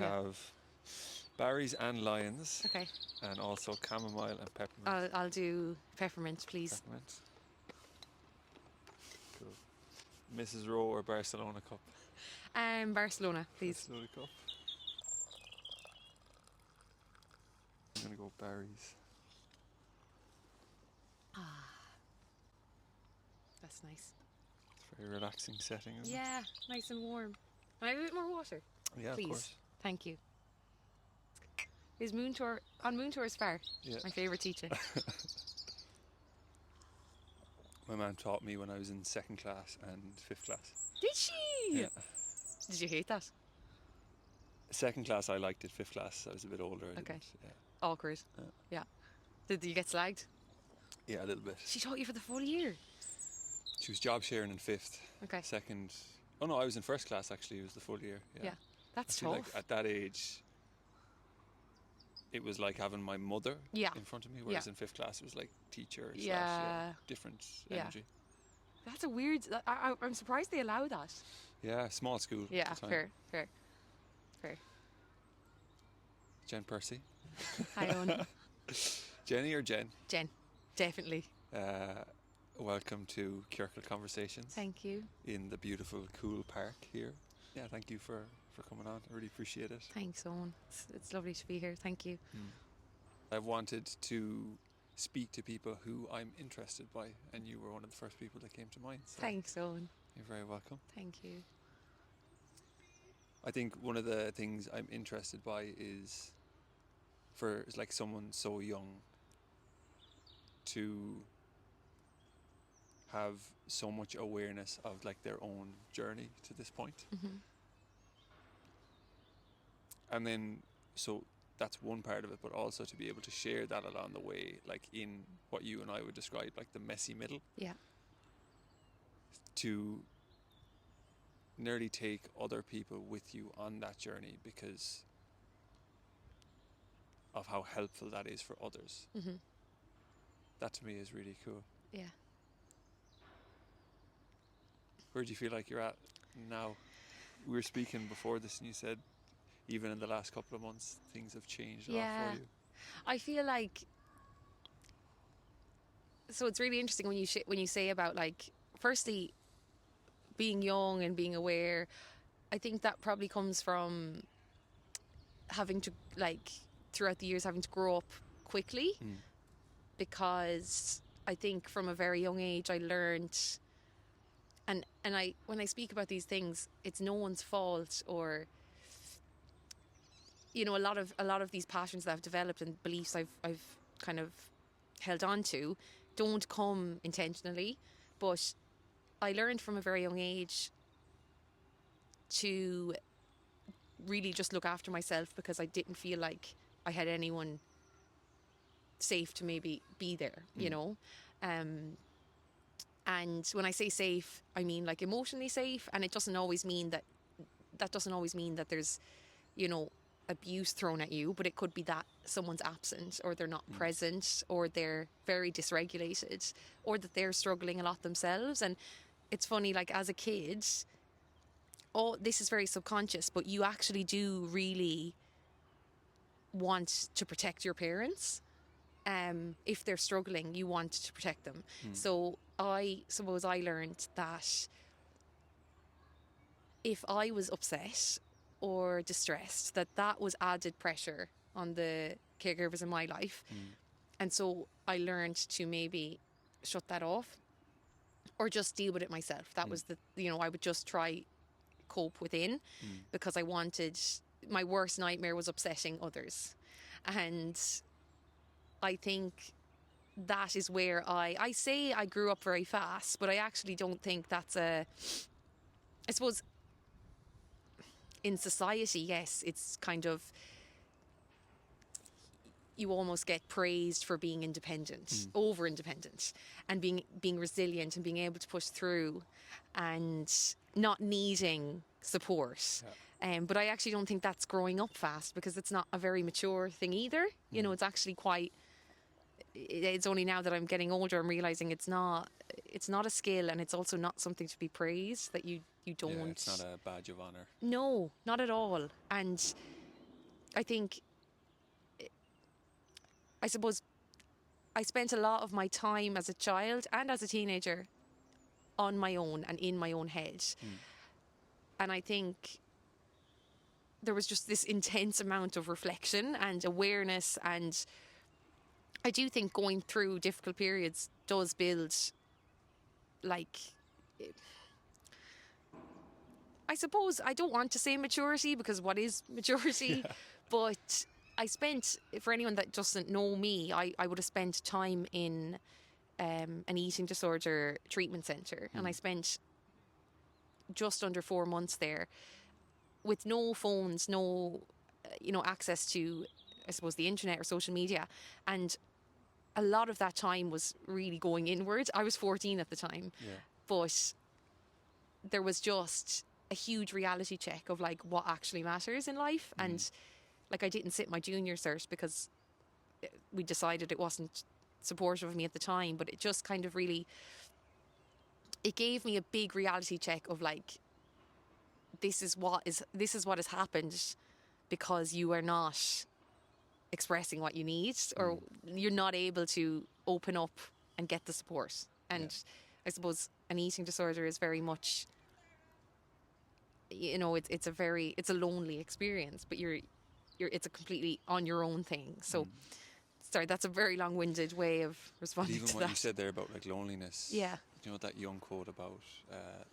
have berries and lions. Okay. And also chamomile and peppermint. I'll do peppermint, please. Peppermint. Cool. Mrs. Rowe or Barcelona cup? Barcelona, please. Barcelona cup. I'm going to go berries. That's nice. It's a very relaxing setting, isn't it? Yeah, nice and warm. Can I have a bit more water? Yeah, please? Of course. Thank you. Is Moon Tour far? Yeah. My favourite teacher. My mum taught me when I was in 2nd class and 5th class. Did she? Yeah. Did you hate that? 2nd class I liked it, 5th class I was a bit older. Okay. Yeah. Awkward. Yeah. Did you get slagged? Yeah, a little bit. She taught you for the full year? She was job sharing in 5th. Okay. 2nd... Oh no, I was in 1st class actually, it was the full year. Yeah. That's I feel tough. like at that age, it was like having my mother in front of me, whereas in 5th class it was like teacher / different energy. That's a weird... I'm surprised they allow that. Yeah, small school. Yeah, fair. Jen Percy. Hi, Owen. Jenny or Jen? Jen, definitely. Welcome to ciorcal.conversations. Thank you. In the beautiful, cool park here. Yeah, thank you for coming on. I really appreciate it. Thanks, Owen. It's lovely to be here. Thank you. I've wanted to speak to people who I'm interested by, and you were one of the first people that came to mind. So thanks, Owen. You're very welcome. Thank you. I think one of the things I'm interested by is for like someone so young to have so much awareness of like their own journey to this point. Mm-hmm. And then, so that's one part of it, but also to be able to share that along the way, like in what you and I would describe like the messy middle. Yeah. To nearly take other people with you on that journey because of how helpful that is for others. Mm-hmm. That to me is really cool. Yeah. Where do you feel like you're at now? We were speaking before this and you said even in the last couple of months things have changed a lot for you. I feel like, so it's really interesting when you say about like, firstly, being young and being aware. I think that probably comes from having to, like, throughout the years, having to grow up quickly. Because I think from a very young age I learned, and when I speak about these things, it's no one's fault, or you know, a lot of these patterns that I've developed and beliefs I've kind of held on to don't come intentionally, but I learned from a very young age to really just look after myself because I didn't feel like I had anyone safe to maybe be there, you know. And when I say safe, I mean like emotionally safe, and it doesn't always mean that there's, you know, abuse thrown at you, but it could be that someone's absent, or they're not present, or they're very dysregulated, or that they're struggling a lot themselves. And it's funny, like as a kid, this is very subconscious, but you actually do really want to protect your parents. If they're struggling, you want to protect them. So I suppose I learned that if I was upset or distressed, that was added pressure on the caregivers in my life. And so I learned to maybe shut that off or just deal with it myself. That was I would just try cope within, because I wanted, my worst nightmare was upsetting others. And I think that is where I say I grew up very fast, but I actually don't think that's I suppose in society, yes, it's kind of, you almost get praised for being independent, over independent, and being resilient and being able to push through and not needing support. But I actually don't think that's growing up fast, because it's not a very mature thing either. You know, it's actually quite, it's only now that I'm getting older I'm realising it's not a skill, and it's also not something to be praised, that you don't. Yeah, it's not a badge of honour. No, not at all. And I think, I suppose I spent a lot of my time as a child and as a teenager on my own and in my own head. And I think there was just this intense amount of reflection and awareness, and I do think going through difficult periods does build, like, I suppose, I don't want to say maturity, because what is maturity? Yeah. But I spent, for anyone that doesn't know me, I would have spent time in an eating disorder treatment centre, and I spent just under 4 months there with no phones, no access to, I suppose, the internet or social media. And a lot of that time was really going inward. I was 14 at the time, but there was just a huge reality check of like what actually matters in life. And like, I didn't sit my junior cert because we decided it wasn't supportive of me at the time, but it just kind of really, it gave me a big reality check of like, this is what has happened because you are not expressing what you need, or you're not able to open up and get the support. And I suppose an eating disorder is very much, it's a lonely experience, but it's a completely on your own thing. So sorry, that's a very long-winded way of responding to that. Even what you said there about like loneliness. Yeah. You know that young quote about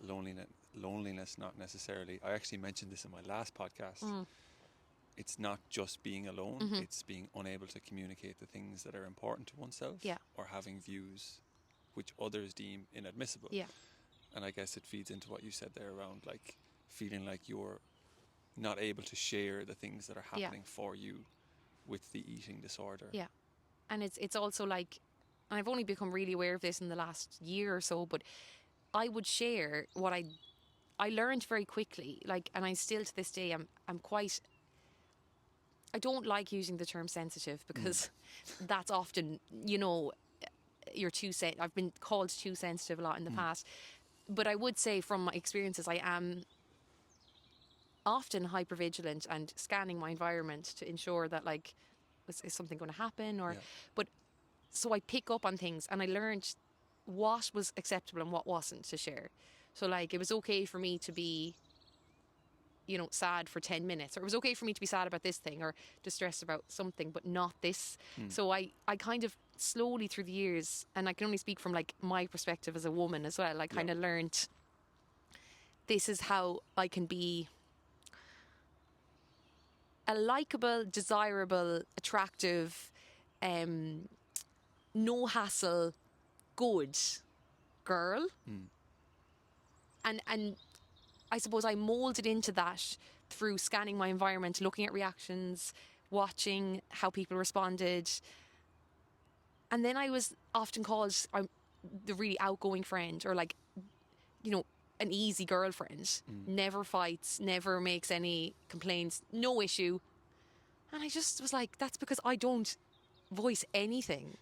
loneliness not necessarily. I actually mentioned this in my last podcast. It's not just being alone. It's being unable to communicate the things that are important to oneself, or having views which others deem inadmissible. Yeah. And I guess it feeds into what you said there around like feeling like you're not able to share the things that are happening for you with the eating disorder. Yeah. And it's also like, I've only become really aware of this in the last year or so, but I would share what I learned very quickly, like, and I still to this day, I'm quite, I don't like using the term sensitive, because that's often, you're I've been called too sensitive a lot in the past. But I would say from my experiences, I am often hypervigilant and scanning my environment to ensure that, like, is something going to happen? But so I pick up on things, and I learned what was acceptable and what wasn't to share. So like, it was okay for me to be, sad for 10 minutes, or it was okay for me to be sad about this thing or distressed about something, but not this. So I kind of slowly through the years, and I can only speak from like my perspective as a woman as well, I kind of learned this is how I can be a likable, desirable, attractive, no hassle, good girl. And I suppose I moulded into that through scanning my environment, looking at reactions, watching how people responded. And then I was often called the really outgoing friend, or like, an easy girlfriend, never fights, never makes any complaints, no issue. And I just was like, that's because I don't voice anything,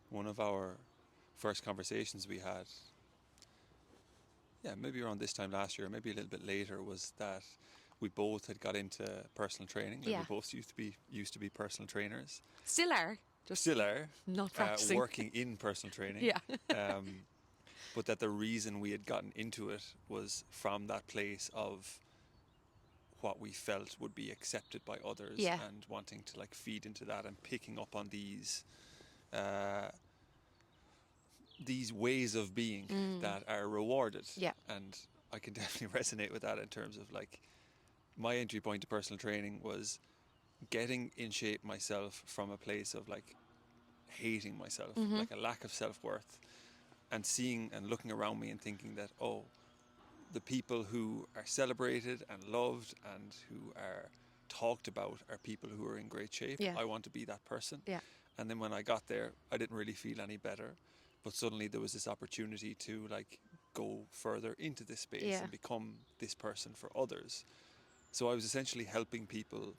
One of our first conversations we had, maybe around this time last year, maybe a little bit later, was that we both had got into personal training. Like, we both used to be personal trainers. Still are. Still are. Not practicing. Working in personal training. But that the reason we had gotten into it was from that place of what we felt would be accepted by others, and wanting to like feed into that and picking up on these ways of being that are rewarded. And I can definitely resonate with that in terms of like, my entry point to personal training was getting in shape myself from a place of like hating myself, like a lack of self-worth, and seeing and looking around me and thinking that, the people who are celebrated and loved and who are talked about are people who are in great shape. I want to be that person. And then when I got there, I didn't really feel any better, but suddenly there was this opportunity to like go further into this space and become this person for others. So I was essentially helping people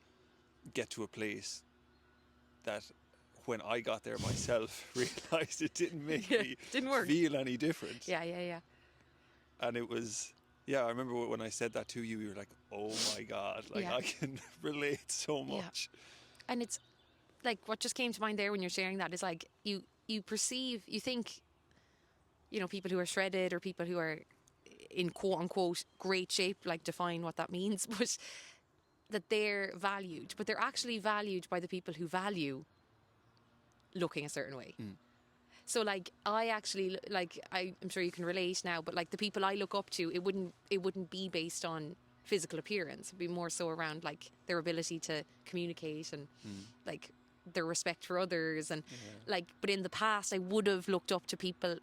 get to a place that when I got there myself realized it didn't make me didn't work. feel any different. Yeah. And it was, Yeah, I remember when I said that to you, you were like, oh my God, like I can relate so much. And it's like, what just came to mind there when you're sharing that is like, you think, people who are shredded or people who are in quote unquote great shape, like define what that means, but that they're valued, but they're actually valued by the people who value looking a certain way. So like, I actually, like, I'm sure you can relate now, but like the people I look up to, it wouldn't be based on physical appearance. It'd be more so around like their ability to communicate and like their respect for others. And like, but in the past I would have looked up to people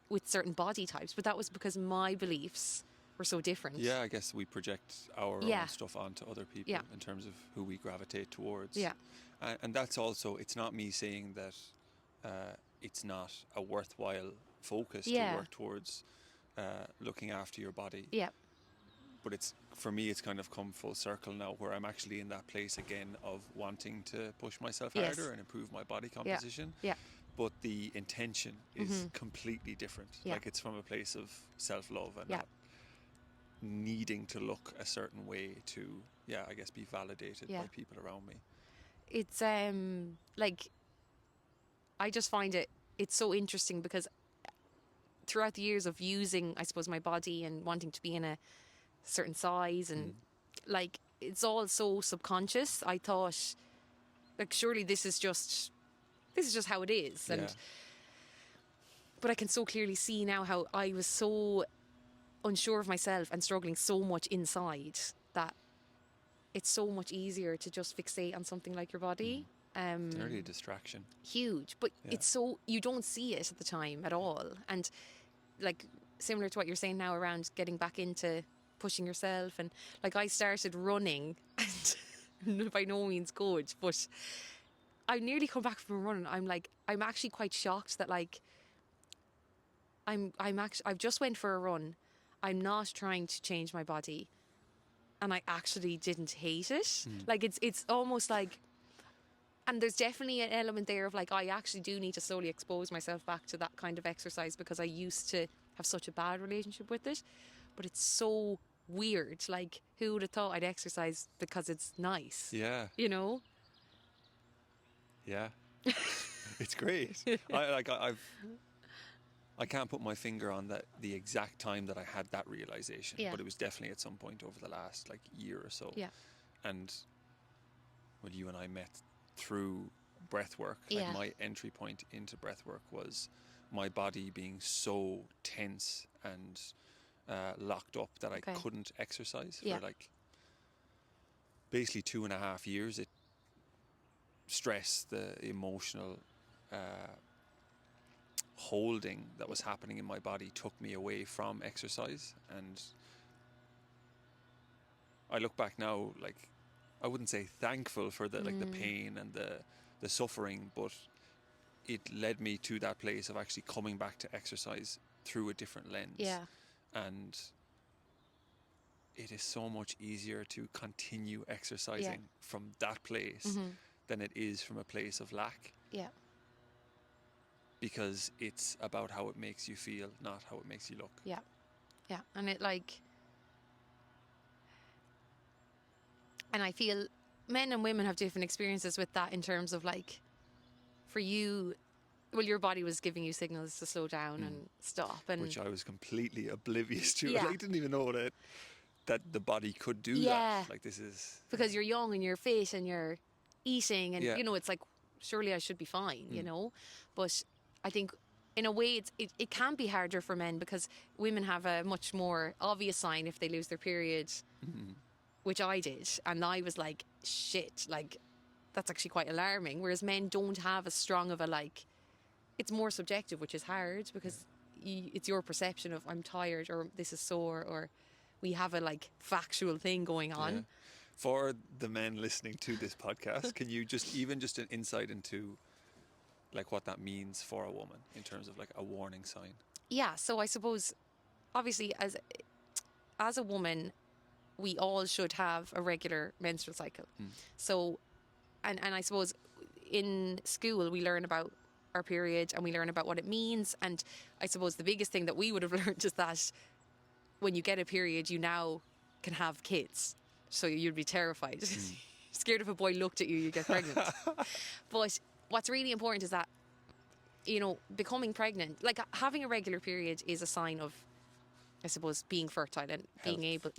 with certain body types, but that was because my beliefs were so different. Yeah, I guess we project our own stuff onto other people in terms of who we gravitate towards. Yeah. And that's also, it's not me saying that it's not a worthwhile focus to work towards looking after your body. Yeah. But for me, it's kind of come full circle now where I'm actually in that place again of wanting to push myself harder and improve my body composition. Yeah. But the intention is completely different. Yeah. Like, it's from a place of self-love and not needing to look a certain way to, I guess, be validated by people around me. It's like, I just find it's so interesting because throughout the years of using, I suppose, my body and wanting to be in a certain size and like, it's all so subconscious. I thought, like, surely this is just how it is. And but I can so clearly see now how I was so unsure of myself and struggling so much inside that it's so much easier to just fixate on something like your body. Nearly a distraction. Huge, but it's so, you don't see it at the time at all. And like, similar to what you're saying now around getting back into pushing yourself, and like, I started running and by no means good, but I nearly come back from a run and I'm actually quite shocked that like I've just went for a run. I'm not trying to change my body, and I actually didn't hate it. Like, it's almost like, and there's definitely an element there of like, I actually do need to slowly expose myself back to that kind of exercise because I used to have such a bad relationship with it. But it's so weird. Like, who would have thought I'd exercise because it's nice? Yeah. You know? Yeah. It's great. I can't put my finger on the exact time that I had that realization, but it was definitely at some point over the last like year or so. Yeah. And when you and I met through breathwork, like my entry point into breathwork was my body being so tense and locked up that I couldn't exercise for like basically 2.5 years. It stress, the emotional holding that was happening in my body took me away from exercise. And I look back now, like, I wouldn't say thankful for the like the pain and the suffering, but it led me to that place of actually coming back to exercise through a different lens. And it is so much easier to continue exercising from that place than it is from a place of lack. Because it's about how it makes you feel, not how it makes you look. And it like, and I feel men and women have different experiences with that in terms of like, for you, well, your body was giving you signals to slow down and stop, and which I was completely oblivious to. I didn't even know that the body could do that. Like, this is because you're young and you're fit and you're eating, and you know, it's like, surely I should be fine, you know. But I think in a way it can be harder for men because women have a much more obvious sign if they lose their period, which I did, and I was like, shit, like, that's actually quite alarming. Whereas men don't have as strong of a, like, it's more subjective, which is hard because it's your perception of I'm tired or this is sore, or we have a like factual thing going on. For the men listening to this podcast, can you just an insight into like what that means for a woman in terms of like a warning sign? Yeah, so I suppose obviously as a woman, we all should have a regular menstrual cycle. So and I suppose in school we learn about our period and we learn about what it means, and I suppose the biggest thing that we would have learned is that when you get a period, you now can have kids. So you'd be terrified. Scared if a boy looked at you, you get pregnant. But what's really important is that, you know, becoming pregnant, like having a regular period is a sign of, I suppose, being fertile and being able,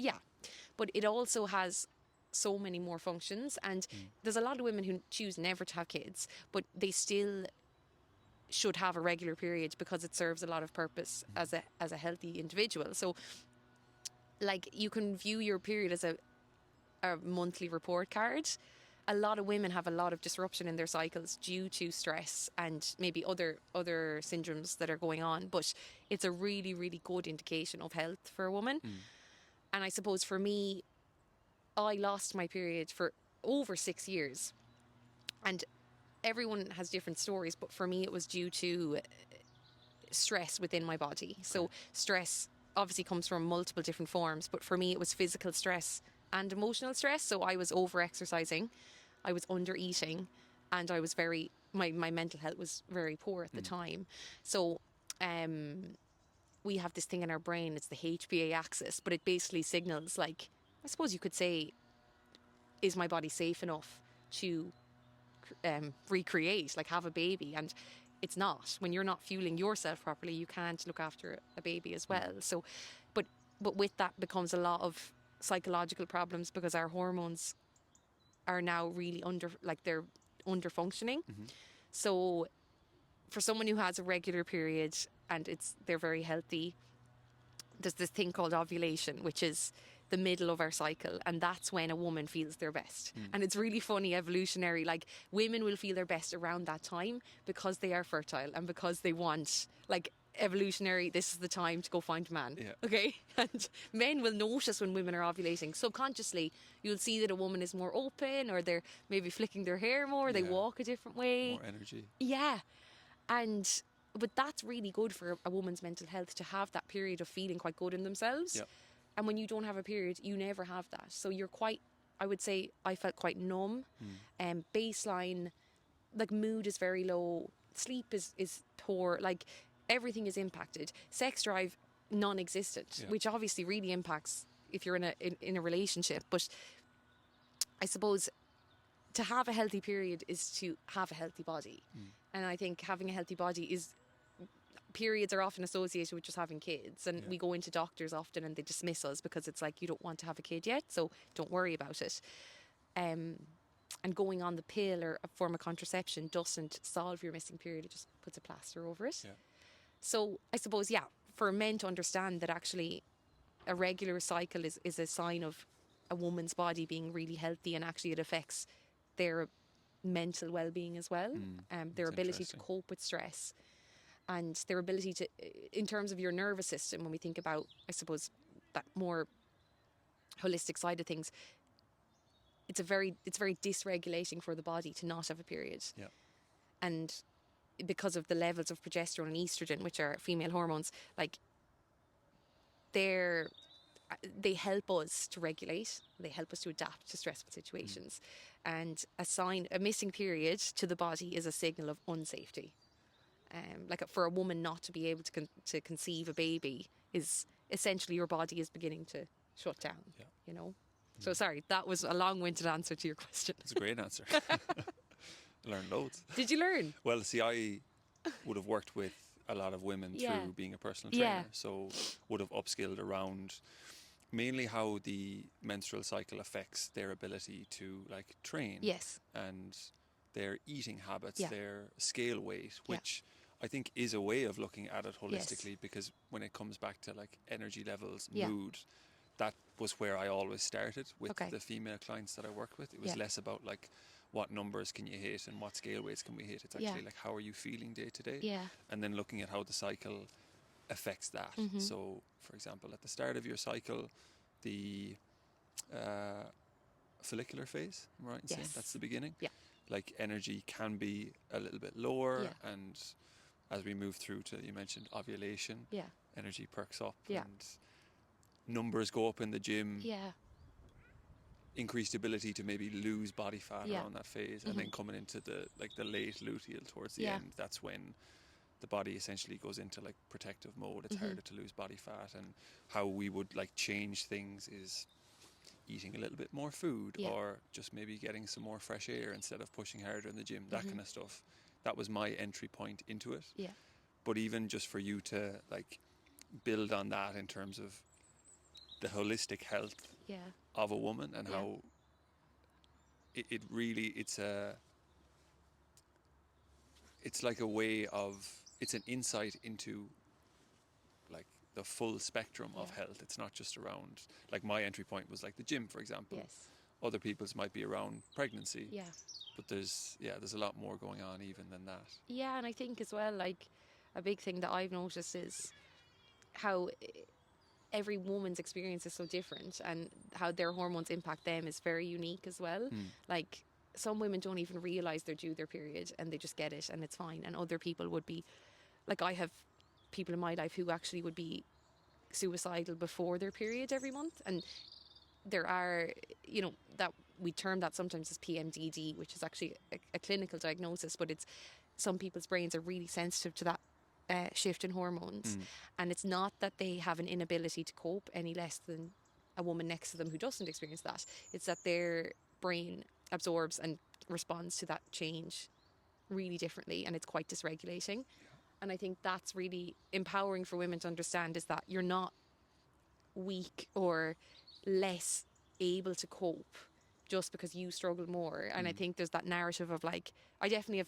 but it also has so many more functions. And there's a lot of women who choose never to have kids, but they still should have a regular period because it serves a lot of purpose as a healthy individual. So like you can view your period as a monthly report card. A lot of women have a lot of disruption in their cycles due to stress and maybe other syndromes that are going on, but it's a really, really good indication of health for a woman. And I suppose for me, I lost my period for over 6 years, and everyone has different stories, but for me it was due to stress within my body. So stress obviously comes from multiple different forms, but for me it was physical stress and emotional stress. So I was over exercising, I was under eating, and I was my mental health was very poor at the time. So we have this thing in our brain, it's the HPA axis, but it basically signals, like, I suppose you could say, is my body safe enough to recreate, like have a baby? And it's not. When you're not fueling yourself properly, you can't look after a baby as well. So but with that becomes a lot of psychological problems, because our hormones are now really they're under functioning. So for someone who has a regular period and they're very healthy, there's this thing called ovulation, which is the middle of our cycle, and that's when a woman feels their best. And it's really funny, evolutionary, like women will feel their best around that time because they are fertile and because they want, like, evolutionary, this is the time to go find a man. Okay. And men will notice when women are ovulating subconsciously. You'll see that a woman is more open, or they're maybe flicking their hair more, they walk a different way, more energy. But that's really good for a woman's mental health, to have that period of feeling quite good in themselves. And when you don't have a period, you never have that. So you're quite, I would say, I felt quite numb. Baseline, like mood is very low. Sleep is poor. Like everything is impacted. Sex drive, non-existent, which obviously really impacts if you're in a relationship. But I suppose to have a healthy period is to have a healthy body. And I think having a healthy body periods are often associated with just having kids, and we go into doctors often and they dismiss us because it's like, you don't want to have a kid yet, so don't worry about it. And going on the pill or a form of contraception doesn't solve your missing period, it just puts a plaster over it. So I suppose, for men to understand that actually a regular cycle is a sign of a woman's body being really healthy, and actually it affects their mental well-being as well, their ability to cope with stress, and their ability to, in terms of your nervous system, when we think about, I suppose, that more holistic side of things, it's very dysregulating for the body to not have a period. And because of the levels of progesterone and estrogen, which are female hormones, like they help us to regulate, they help us to adapt to stressful situations. And a missing period to the body is a signal of unsafety. Like for a woman not to be able to conceive a baby is essentially your body is beginning to shut down, you know? So sorry, that was a long-winded answer to your question. It's a great answer. Learned loads. Did you learn? Well, see, I would have worked with a lot of women through being a personal trainer, so would have upskilled around mainly how the menstrual cycle affects their ability to, like, train. And their eating habits, their scale weight, which I think is a way of looking at it holistically, because when it comes back to, like, energy levels, mood, that was where I always started with the female clients that I worked with. It was less about, like, what numbers can you hit and what scale weights can we hit. It's actually like, how are you feeling day to day? And then looking at how the cycle affects that. So, for example, at the start of your cycle, the follicular phase, am I right in saying that's the beginning? Like, energy can be a little bit lower, and as we move through to, you mentioned ovulation, energy perks up, and numbers go up in the gym, increased ability to maybe lose body fat around that phase, and then coming into the late luteal towards the end, that's when the body essentially goes into like protective mode. It's harder to lose body fat, and how we would like change things is eating a little bit more food, or just maybe getting some more fresh air instead of pushing harder in the gym, that kind of stuff. That was my entry point into it. But even just for you to like build on that in terms of the holistic health of a woman, and how it really, it's like a way of, it's an insight into like the full spectrum of health. It's not just around, like my entry point was like the gym, for example. Other people's might be around pregnancy. But there's a lot more going on even than that. Yeah, and I think as well, like a big thing that I've noticed is how every woman's experience is so different, and how their hormones impact them is very unique as well. Like some women don't even realise they're due their period, and they just get it and it's fine. And other people would be, like I have people in my life who actually would be suicidal before their period every month. And there are, you know, that we term that sometimes as PMDD, which is actually a clinical diagnosis, but it's, some people's brains are really sensitive to that shift in hormones. And it's not that they have an inability to cope any less than a woman next to them who doesn't experience that. It's that their brain absorbs and responds to that change really differently, and it's quite dysregulating. And I think that's really empowering for women to understand, is that you're not weak or less able to cope just because you struggle more. And I think there's that narrative of like, I definitely have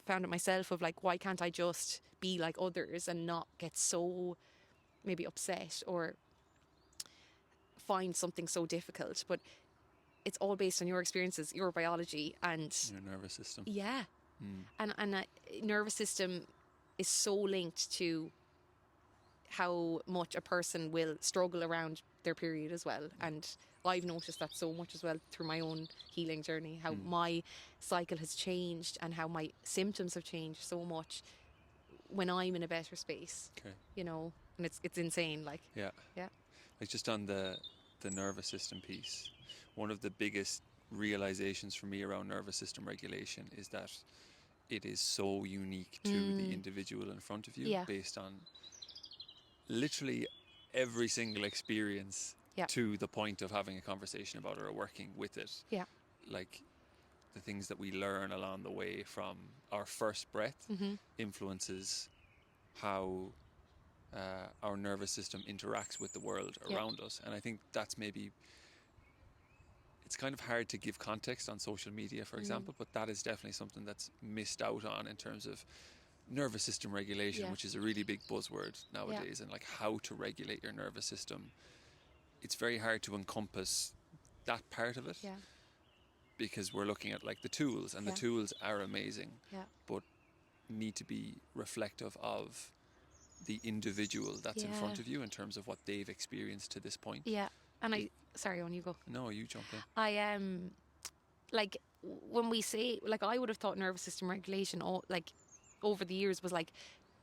found it myself, of like, why can't I just be like others and not get so maybe upset or find something so difficult. But it's all based on your experiences, your biology, and your nervous system. And nervous system is so linked to how much a person will struggle around their period as well. And I've noticed that so much as well through my own healing journey, how my cycle has changed and how my symptoms have changed so much when I'm in a better space. You know, and it's insane. Like like just on the nervous system piece, one of the biggest realizations for me around nervous system regulation is that it is so unique to the individual in front of you, based on literally every single experience to the point of having a conversation about it or working with it. Like the things that we learn along the way from our first breath influences how our nervous system interacts with the world around us. And I think that's maybe, it's kind of hard to give context on social media, for example, but that is definitely something that's missed out on in terms of nervous system regulation, which is a really big buzzword nowadays, and like how to regulate your nervous system. It's very hard to encompass that part of it because we're looking at like the tools, and the tools are amazing, but need to be reflective of the individual that's in front of you in terms of what they've experienced to this point. And sorry, on you go. No, you jump in. I am like, when we say, like, I would have thought nervous system regulation, like over the years, was like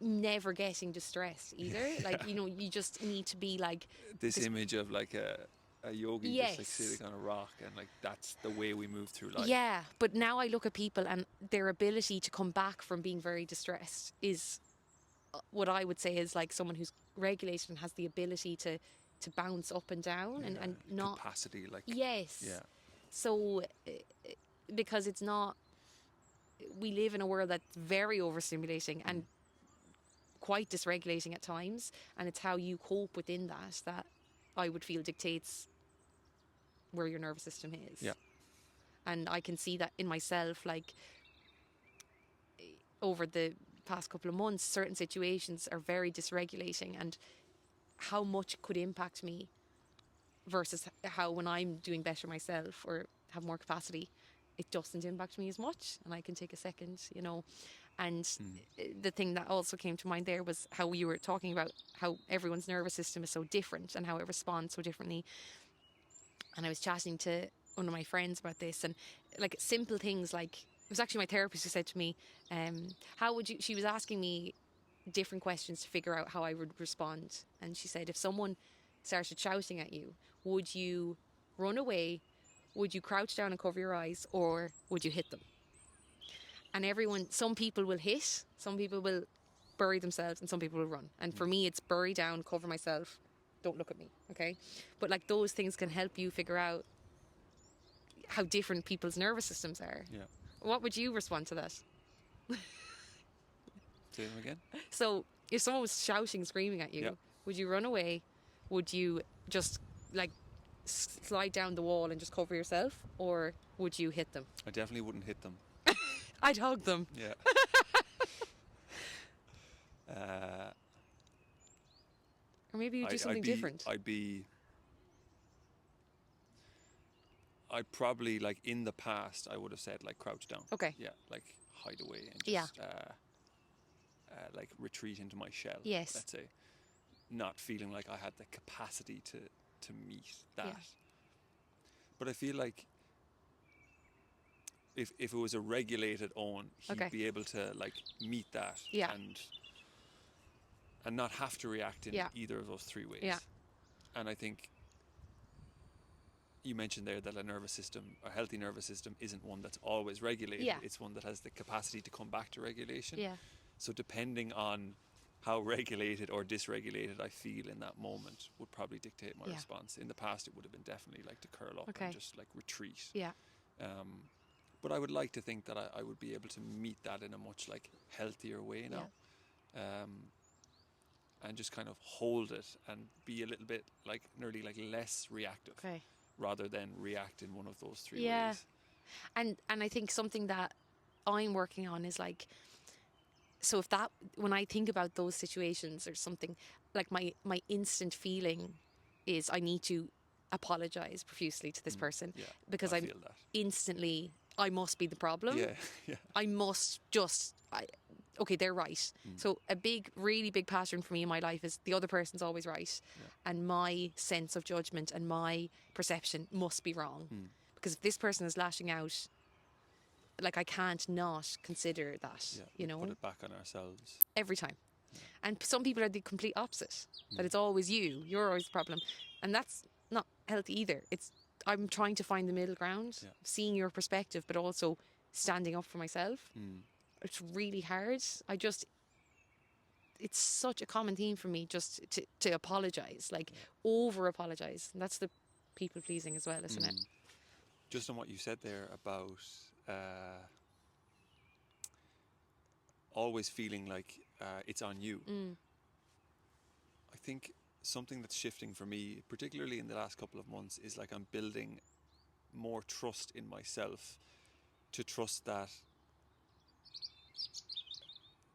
never getting distressed either. Like, you know, you just need to be like this image of like a yogi just like sitting on a rock, and like that's the way we move through life. But now I look at people and their ability to come back from being very distressed is what I would say is like someone who's regulated and has the ability to bounce up and down and not capacity, like so because it's not, we live in a world that's very overstimulating and quite dysregulating at times, and it's how you cope within that I would feel dictates where your nervous system is. And I can see that in myself, like over the past couple of months, certain situations are very dysregulating, and how much it could impact me versus how when I'm doing better myself or have more capacity, it doesn't impact me as much, and I can take a second, you know. And the thing that also came to mind there was how you were talking about how everyone's nervous system is so different and how it responds so differently. And I was chatting to one of my friends about this, and like simple things, like it was actually my therapist who said to me, she was asking me different questions to figure out how I would respond. And she said, if someone started shouting at you, would you run away, would you crouch down and cover your eyes, or would you hit them? And some people will hit, some people will bury themselves, and some people will run. And for me, it's bury down, cover myself, don't look at me, okay? But like those things can help you figure out how different people's nervous systems are. Yeah. What would you respond to that? Say them again. So if someone was shouting, screaming at you, would you run away? Would you just like slide down the wall and just cover yourself, or would you hit them? I definitely wouldn't hit them. I'd hug them. Yeah. Or maybe you'd do something different. I'd probably, like, in the past, I would have said, like, crouch down. Okay. Yeah, like, hide away and just, like, retreat into my shell. Yes. Let's say. Not feeling like I had the capacity to meet that. Yeah. But I feel like if it was a regulated Owen, he'd be able to, like, meet that and not have to react in either of those three ways. Yeah. And I think you mentioned there that a healthy nervous system isn't one that's always regulated. Yeah. It's one that has the capacity to come back to regulation. Yeah. So depending on how regulated or dysregulated I feel in that moment would probably dictate my response. In the past, it would have been definitely like to curl up and just like retreat. Yeah. But I would like to think that I would be able to meet that in a much like healthier way now. And just kind of hold it and be a little bit like nearly like less reactive rather than react in one of those three ways. And I think something that I'm working on is like, so if that, when I think about those situations or something, like my instant feeling is I need to apologize profusely to this person because I'm instantly, I must be the problem. I must just, okay, they're right. So a really big pattern for me in my life is the other person's always right. And my sense of judgment and my perception must be wrong. Because if this person is lashing out, like I can't not consider that, you know. Put it back on ourselves. Every time. And some people are the complete opposite. That it's always you're always the problem. And that's not healthy either. I'm trying to find the middle ground, seeing your perspective, but also standing up for myself. It's really hard. It's such a common theme for me just to apologise, like over apologise. And that's the people pleasing as well, isn't it? Just on what you said there about always feeling like it's on you. I think something that's shifting for me, particularly in the last couple of months, is like I'm building more trust in myself, to trust that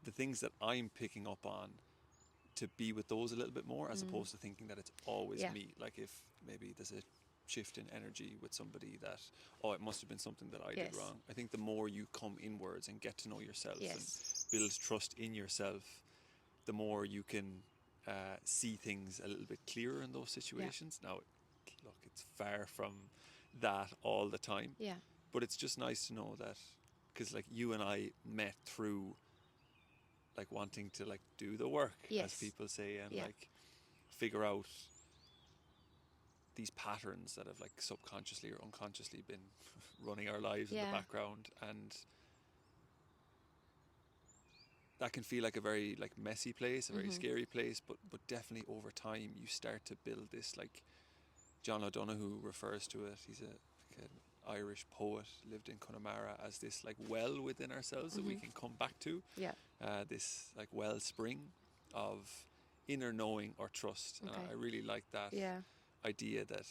the things that I'm picking up on, to be with those a little bit more, as opposed to thinking that it's always me. Like if maybe there's a shift in energy with somebody that, it must have been something that I did wrong. I think the more you come inwards and get to know yourself and build trust in yourself, the more you can see things a little bit clearer in those situations. Now, look, it's far from that all the time. But it's just nice to know that, because like you and I met through like wanting to like do the work, as people say, and like figure out these patterns that have like subconsciously or unconsciously been running our lives in the background, and that can feel like a very like messy place, a very scary place, but definitely over time you start to build this, like John O'Donoghue refers to it, he's an Irish poet, lived in Connemara, as this like well within ourselves that we can come back to, this like wellspring of inner knowing or trust. And I really like that idea that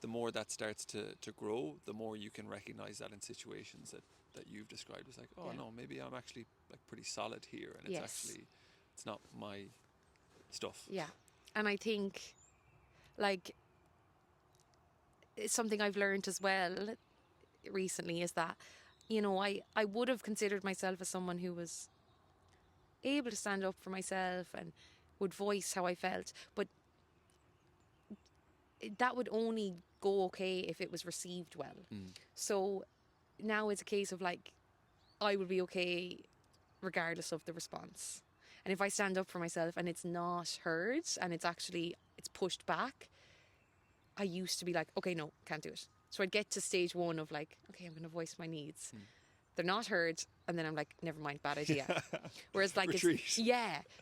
the more that starts to grow, the more you can recognize that in situations that you've described as like, no, maybe I'm actually like pretty solid here, and it's not my stuff. And I think like it's something I've learned as well recently is that, you know, I would have considered myself as someone who was able to stand up for myself and would voice how I felt, but that would only go okay if it was received well. So now it's a case of like, I will be okay regardless of the response. And if I stand up for myself and it's not heard and it's pushed back, I used to be like, okay, no, can't do it. So I'd get to stage one of like, okay, I'm going to voice my needs. they're not heard, and then I'm like, never mind, bad idea. Whereas like Retreat.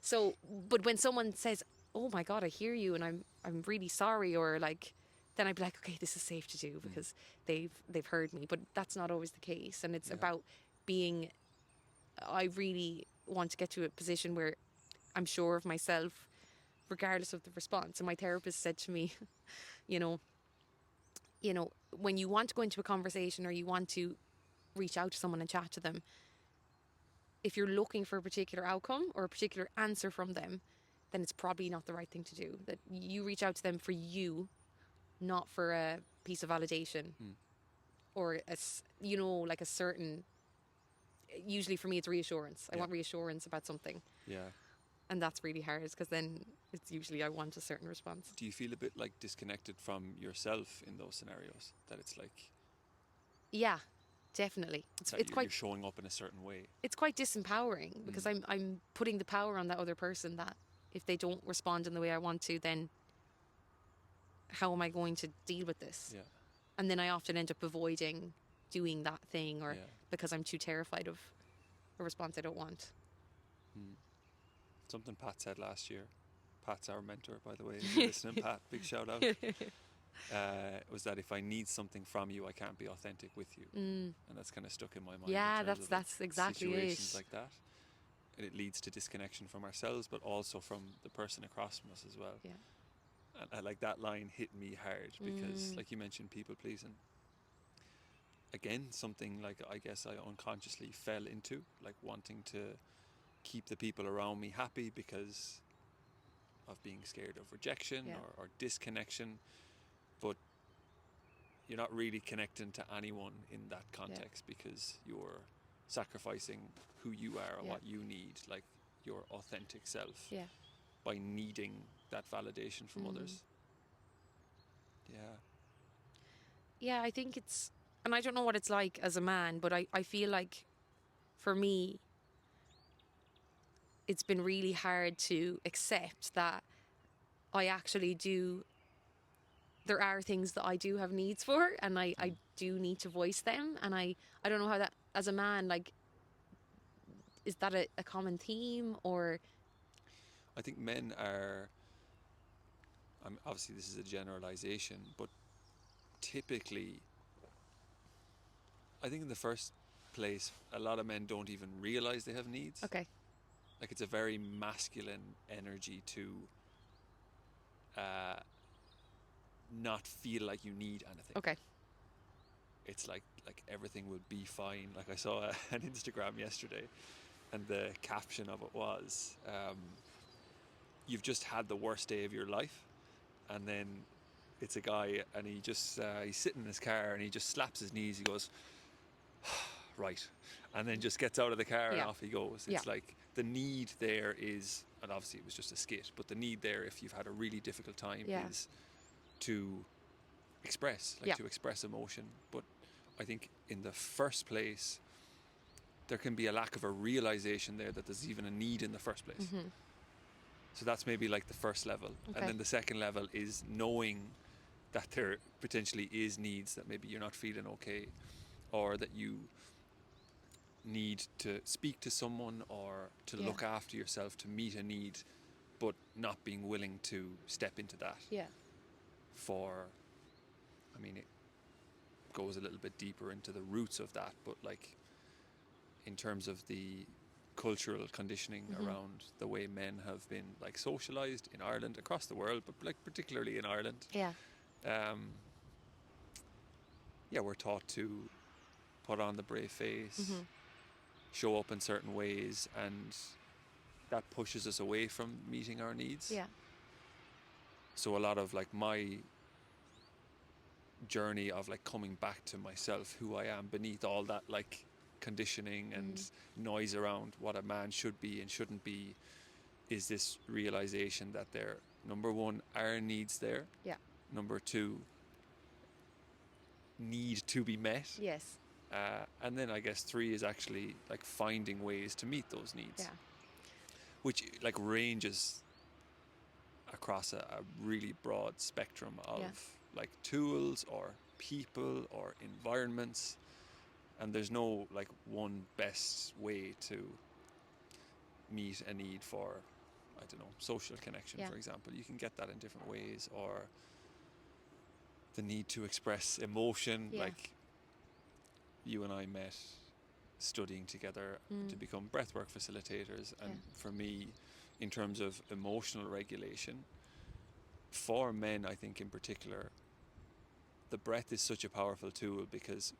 so but when someone says, oh my God, I hear you and I'm really sorry, or like, then I'd be like, okay, this is safe to do because they've heard me. But that's not always the case, and it's about being, I really want to get to a position where I'm sure of myself regardless of the response. And my therapist said to me, you know, when you want to go into a conversation or you want to reach out to someone and chat to them, if you're looking for a particular outcome or a particular answer from them, then it's probably not the right thing to do. That you reach out to them for you, not for a piece of validation or like a certain, usually for me it's reassurance. I want reassurance about something. Yeah. And that's really hard because then it's usually I want a certain response. Do you feel a bit like disconnected from yourself in those scenarios? That it's like... Yeah, definitely. It's quite... You're showing up in a certain way. It's quite disempowering because I'm putting the power on that other person that if they don't respond in the way I want to, then how am I going to deal with this? Yeah. And then I often end up avoiding doing that thing or because I'm too terrified of a response I don't want. Something Pat said last year. Pat's our mentor, by the way. If you're listening, Pat, big shout out. Was that if I need something from you, I can't be authentic with you. And that's kind of stuck in my mind. Yeah, that's exactly situations it. like that. And it leads to disconnection from ourselves, but also from the person across from us as well. Yeah. And like that line hit me hard because, like you mentioned, people pleasing. Again, something like I guess I unconsciously fell into, like wanting to keep the people around me happy because of being scared of rejection or disconnection. But you're not really connecting to anyone in that context because you're sacrificing who you are and what you need, like your authentic self, by needing that validation from others. Yeah, I think it's, and I don't know what it's like as a man, but I feel like for me it's been really hard to accept that I actually do, there are things that I do have needs for and I do need to voice them. And I don't know how that, as a man, like, is that a common theme or? I think men are, obviously this is a generalization, but typically, I think in the first place, a lot of men don't even realize they have needs. Okay. Like it's a very masculine energy to not feel like you need anything. Okay. It's like everything will be fine. Like I saw an Instagram yesterday and the caption of it was, you've just had the worst day of your life. And then it's a guy and he just, he's sitting in his car and he just slaps his knees. He goes, right. And then just gets out of the car and off he goes. It's like the need there is, and obviously it was just a skit, but the need there if you've had a really difficult time is to express, to express emotion. But I think in the first place, there can be a lack of a realization there that there's even a need in the first place. So that's maybe like the first level. Okay. And then the second level is knowing that there potentially is needs that maybe you're not feeling okay, or that you need to speak to someone or to look after yourself to meet a need, but not being willing to step into that. I mean, it goes a little bit deeper into the roots of that, but like in terms of the cultural conditioning around the way men have been like socialized in Ireland, across the world, but like particularly in Ireland. We're taught to put on the brave face, show up in certain ways, and that pushes us away from meeting our needs. So a lot of like my journey of like coming back to myself, who I am beneath all that like conditioning and noise around what a man should be and shouldn't be, is this realization that there, number one, are needs there. Number two, need to be met. And then I guess three is actually like finding ways to meet those needs, which like ranges across a really broad spectrum of like tools or people or environments. And there's no like one best way to meet a need for, I don't know, social connection, for example. You can get that in different ways, or the need to express emotion. Like you and I met studying together to become breathwork facilitators, and for me, in terms of emotional regulation, for men, I think in particular, the breath is such a powerful tool, because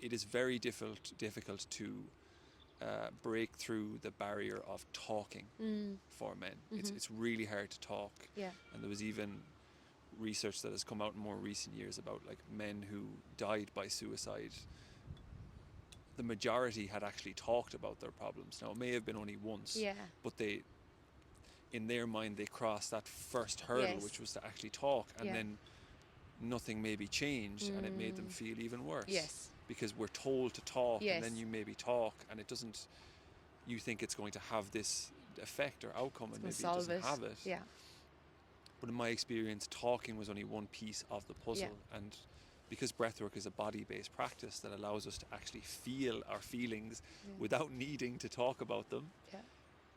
it is very difficult to break through the barrier of talking for men. It's really hard to talk. And there was even research that has come out in more recent years about like men who died by suicide. The majority had actually talked about their problems. Now, it may have been only once, but they, in their mind, they crossed that first hurdle, which was to actually talk, and then nothing maybe changed, and it made them feel even worse. Because we're told to talk, and then you maybe talk, and it doesn't, you think it's going to have this effect or outcome, and maybe it doesn't have it. But in my experience, talking was only one piece of the puzzle. And because breathwork is a body-based practice that allows us to actually feel our feelings without needing to talk about them,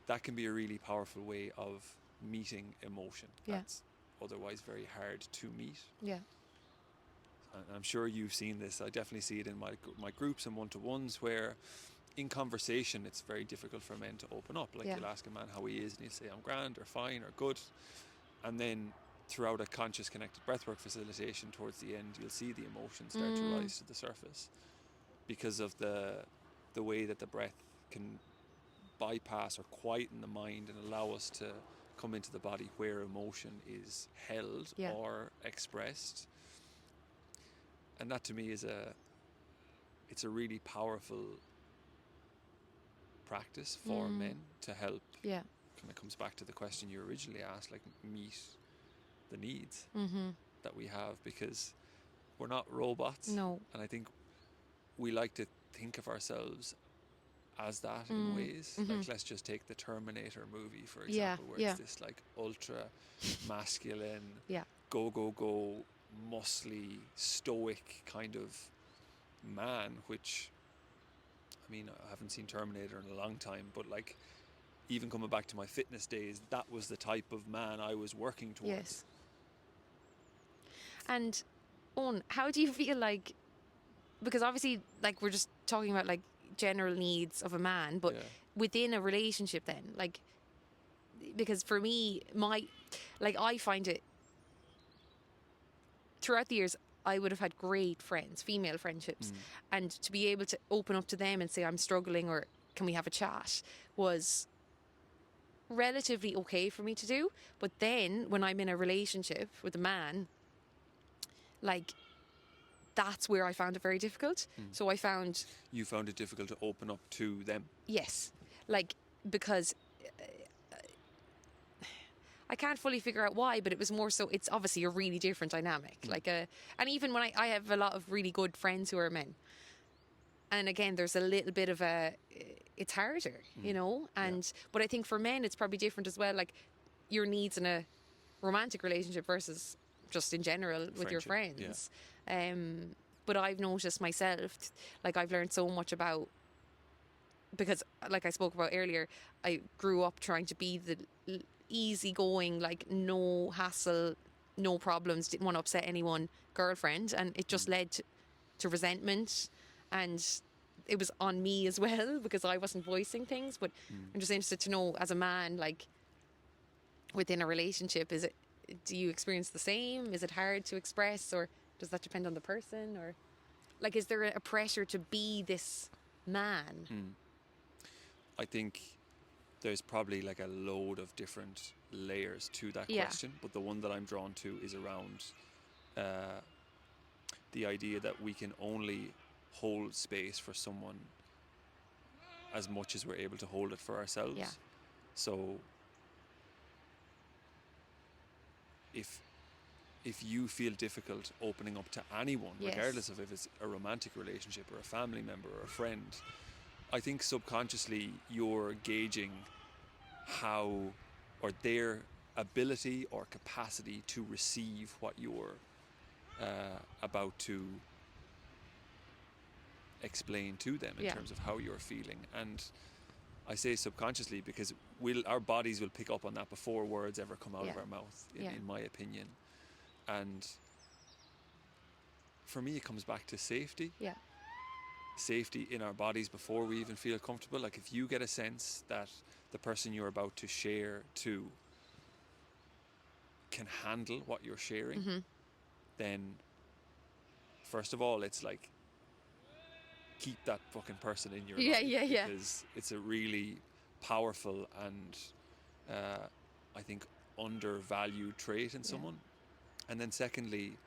that can be a really powerful way of meeting emotion that's otherwise very hard to meet. And I'm sure you've seen this. I definitely see it in my groups and one-to-ones, where in conversation it's very difficult for men to open up. Like you'll ask a man how he is, and he'll say, I'm grand, or fine, or good. And then throughout a conscious connected breathwork facilitation, towards the end, you'll see the emotions start to rise to the surface, because of the way that the breath can bypass or quieten the mind and allow us to come into the body where emotion is held or expressed. And that to me is it's a really powerful practice for men to help. Kind of comes back to the question you originally asked, like meet the needs that we have, because we're not robots. No. And I think we like to think of ourselves as that in ways. Like, let's just take the Terminator movie, for example, where it's this like ultra masculine, go, muscly, stoic kind of man, which, I mean, I haven't seen Terminator in a long time, but like, even coming back to my fitness days, that was the type of man I was working towards. And Owen, how do you feel like, because obviously like we're just talking about like general needs of a man, but within a relationship then, like, because for me, I find it, throughout the years, I would have had great friends, female friendships, and to be able to open up to them and say I'm struggling, or can we have a chat, was relatively okay for me to do. But then when I'm in a relationship with a man, like, that's where I found it very difficult. So I found... You found it difficult to open up to them? Yes. Like, because I can't fully figure out why, but it was more so, it's obviously a really different dynamic. Like, and even when I have a lot of really good friends who are men, and again, there's a little bit of it's harder, you know? And, but I think for men, it's probably different as well. Like, your needs in a romantic relationship versus just in general with your friends. But I've noticed myself, like, I've learned so much about, because like I spoke about earlier, I grew up trying to be the easygoing, like, no hassle, no problems, didn't want to upset anyone girlfriend, and it just led to resentment, and it was on me as well because I wasn't voicing things. But I'm just interested to know, as a man, like, within a relationship, do you experience the same? Is it hard to express, or does that depend on the person? Or, like, is there a pressure to be this man? I think there's probably like a load of different layers to that question, but the one that I'm drawn to is around the idea that we can only hold space for someone as much as we're able to hold it for ourselves. So if you feel difficult opening up to anyone, regardless of if it's a romantic relationship or a family member or a friend, I think subconsciously you're gauging how, or their ability or capacity to receive what you're about to explain to them in terms of how you're feeling. And I say subconsciously because our bodies will pick up on that before words ever come out of our mouth, in my opinion. And for me, it comes back to safety. Yeah. Safety in our bodies before we even feel comfortable. Like if you get a sense that the person you're about to share to can handle what you're sharing, then first of all, it's like, keep that fucking person in your life. Because it's a really powerful and I think undervalued trait in someone. And then secondly,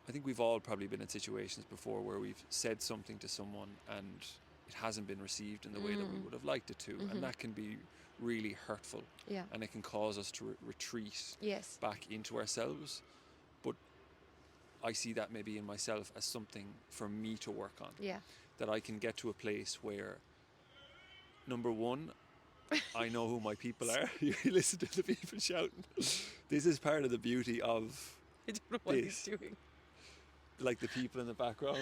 I think we've all probably been in situations before where we've said something to someone and it hasn't been received in the way that we would have liked it to. And that can be really hurtful. Yeah. And it can cause us to retreat back into ourselves. But I see that maybe in myself as something for me to work on. Yeah. That I can get to a place where, number one, I know who my people are. You listen to the people shouting. This is part of the beauty of I don't know what he's doing. Like the people in the background.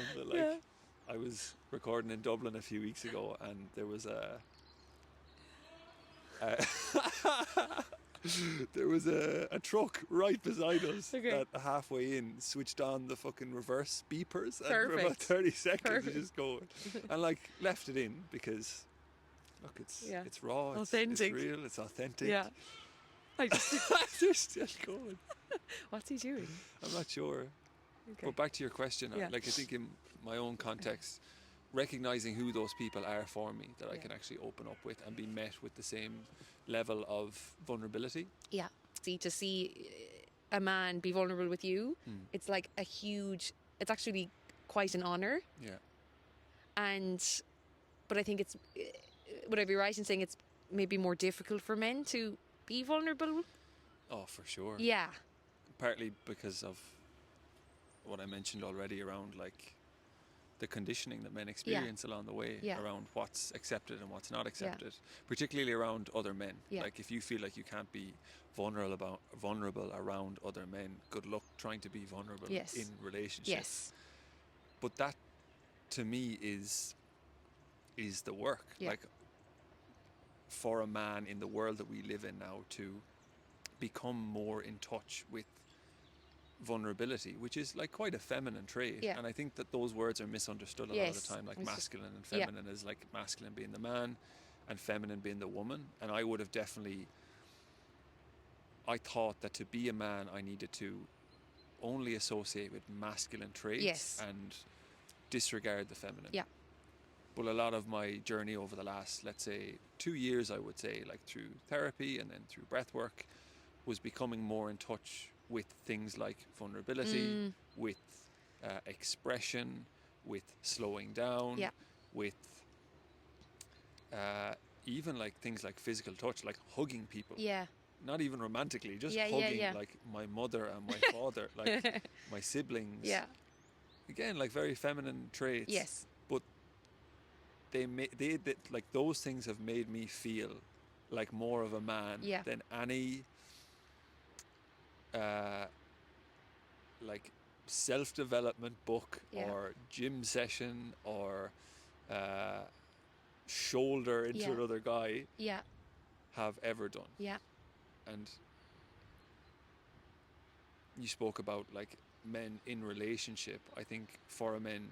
I was recording in Dublin a few weeks ago, and there was a truck right beside us that halfway in switched on the fucking reverse beepers and for about 30 seconds just going and like left it in because look, it's raw, authentic. It's real, it's authentic. Yeah. I just they're still going. What's he doing? I'm not sure. Okay. But back to your question, like I think in my own context, recognizing who those people are for me, that I can actually open up with and be met with the same level of vulnerability. Yeah. To see a man be vulnerable with you, it's like it's actually quite an honour. Yeah. But I think would I be right in saying it's maybe more difficult for men to be vulnerable? Oh, for sure. Yeah. Partly because of what I mentioned already around like the conditioning that men experience along the way around what's accepted and what's not accepted, particularly around other men. Like if you feel like you can't be vulnerable around other men, good luck trying to be vulnerable in relationships. Yes. But that to me is the work. Like for a man in the world that we live in now to become more in touch with vulnerability, which is like quite a feminine trait, and I think that those words are misunderstood a lot of the time, like masculine and feminine is like masculine being the man and feminine being the woman. And I would have I thought that to be a man I needed to only associate with masculine traits and disregard the feminine. But a lot of my journey over the last, let's say 2 years, I would say, like through therapy and then through breathwork, was becoming more in touch with things like vulnerability, with expression, with slowing down, with even like things like physical touch, like hugging people. Yeah. Not even romantically, just hugging like my mother and my father, like my siblings. Yeah. Again, like very feminine traits. Yes. But they like those things have made me feel like more of a man than any like self-development book or gym session or shoulder into another guy have ever done. Yeah. And you spoke about like men in relationship. I think for a man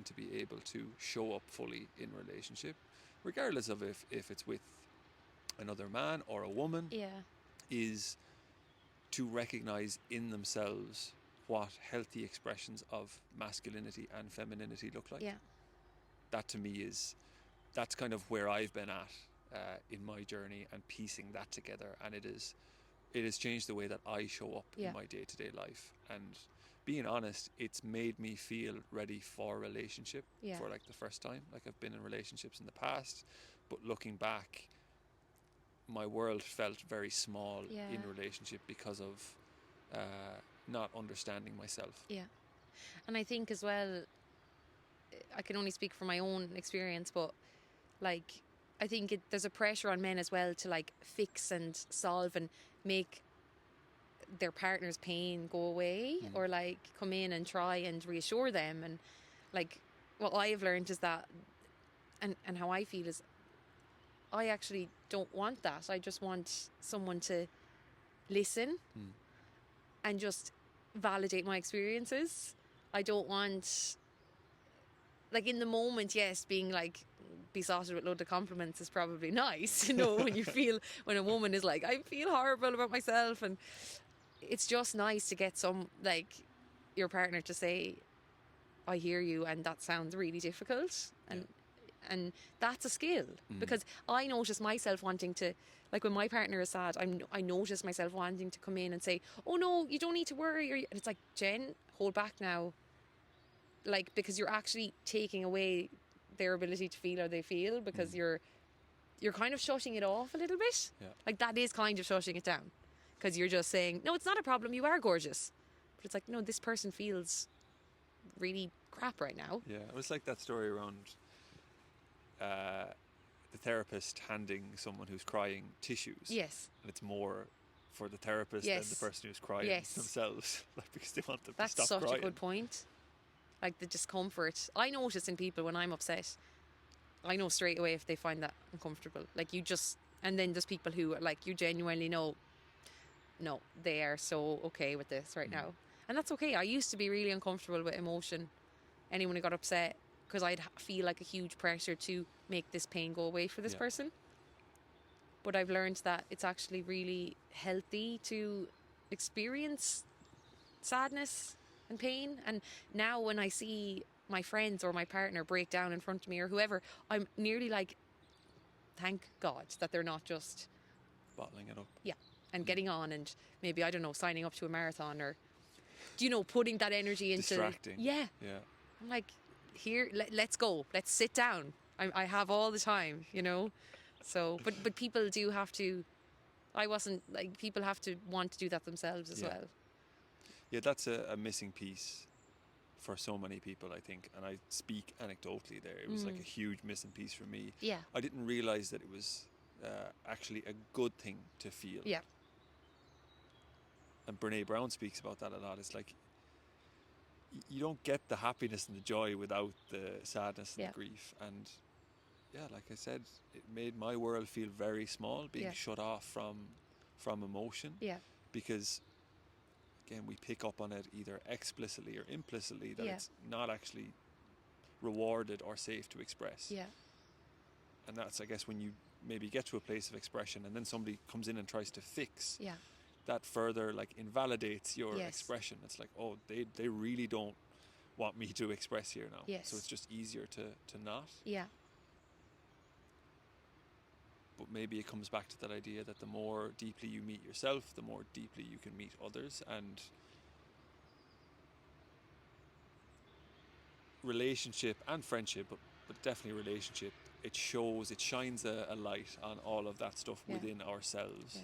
to be able to show up fully in relationship, regardless of if it's with another man or a woman, is to recognize in themselves what healthy expressions of masculinity and femininity look like. Yeah. That to me that's kind of where I've been at in my journey and piecing that together. And it has changed the way that I show up in my day-to-day life. And being honest, it's made me feel ready for a relationship for like the first time. Like I've been in relationships in the past, but looking back, my world felt very small in relationship because of not understanding myself. Yeah. And I think as well, I can only speak from my own experience, but like I think there's a pressure on men as well to like fix and solve and make their partner's pain go away, or like come in and try and reassure them. And like what I have learned is that, and how I feel is, I actually don't want that. I just want someone to listen and just validate my experiences. I don't want, like, in the moment, yes, being like besotted with loads of compliments is probably nice, you know, when a woman is like, I feel horrible about myself, and it's just nice to get your partner to say, I hear you, and that sounds really difficult, and that's a skill, because I notice myself wanting to, like, when my partner is sad, I notice myself wanting to come in and say, oh no, you don't need to worry, and it's like, Jen, hold back now, like, because you're actually taking away their ability to feel how they feel, because you're kind of shutting it off a little bit. Like, that is kind of shutting it down, because you're just saying, no, it's not a problem, you are gorgeous, but it's like, no, this person feels really crap right now. It was like that story around the therapist handing someone who's crying tissues. Yes. And it's more for the therapist than the person who's crying themselves, like, because they want them to stop crying. That's such a good point. Like, the discomfort. I notice in people when I'm upset, I know straight away if they find that uncomfortable. Like, and then there's people who, like, you genuinely know, no, they are so okay with this right now. And that's okay. I used to be really uncomfortable with emotion. Anyone who got upset, because I'd feel like a huge pressure to make this pain go away for this person. But I've learned that it's actually really healthy to experience sadness and pain. And now when I see my friends or my partner break down in front of me or whoever, I'm nearly like, thank God that they're not just bottling it up. Yeah. And getting on and maybe, I don't know, signing up to a marathon, or, you know, putting that energy into distracting. Yeah. I'm like, here, let's go. Let's sit down. I have all the time, you know. So, but people do have to. People have to want to do that themselves as well. Yeah, that's a missing piece for so many people, I think. And I speak anecdotally there. It was like a huge missing piece for me. Yeah. I didn't realise that it was actually a good thing to feel. Yeah. And Brene Brown speaks about that a lot. It's like, you don't get the happiness and the joy without the sadness and the grief. And like I said, it made my world feel very small, being shut off from emotion. Yeah. Because, again, we pick up on it either explicitly or implicitly that it's not actually rewarded or safe to express. Yeah. And that's, I guess, when you maybe get to a place of expression and then somebody comes in and tries to fix. Yeah. That further, like, invalidates your expression. It's like, oh, they really don't want me to express here now. Yes. So it's just easier to not. Yeah. But maybe it comes back to that idea that the more deeply you meet yourself, the more deeply you can meet others. And relationship and friendship, but definitely relationship, it shines a light on all of that stuff within ourselves. Yeah.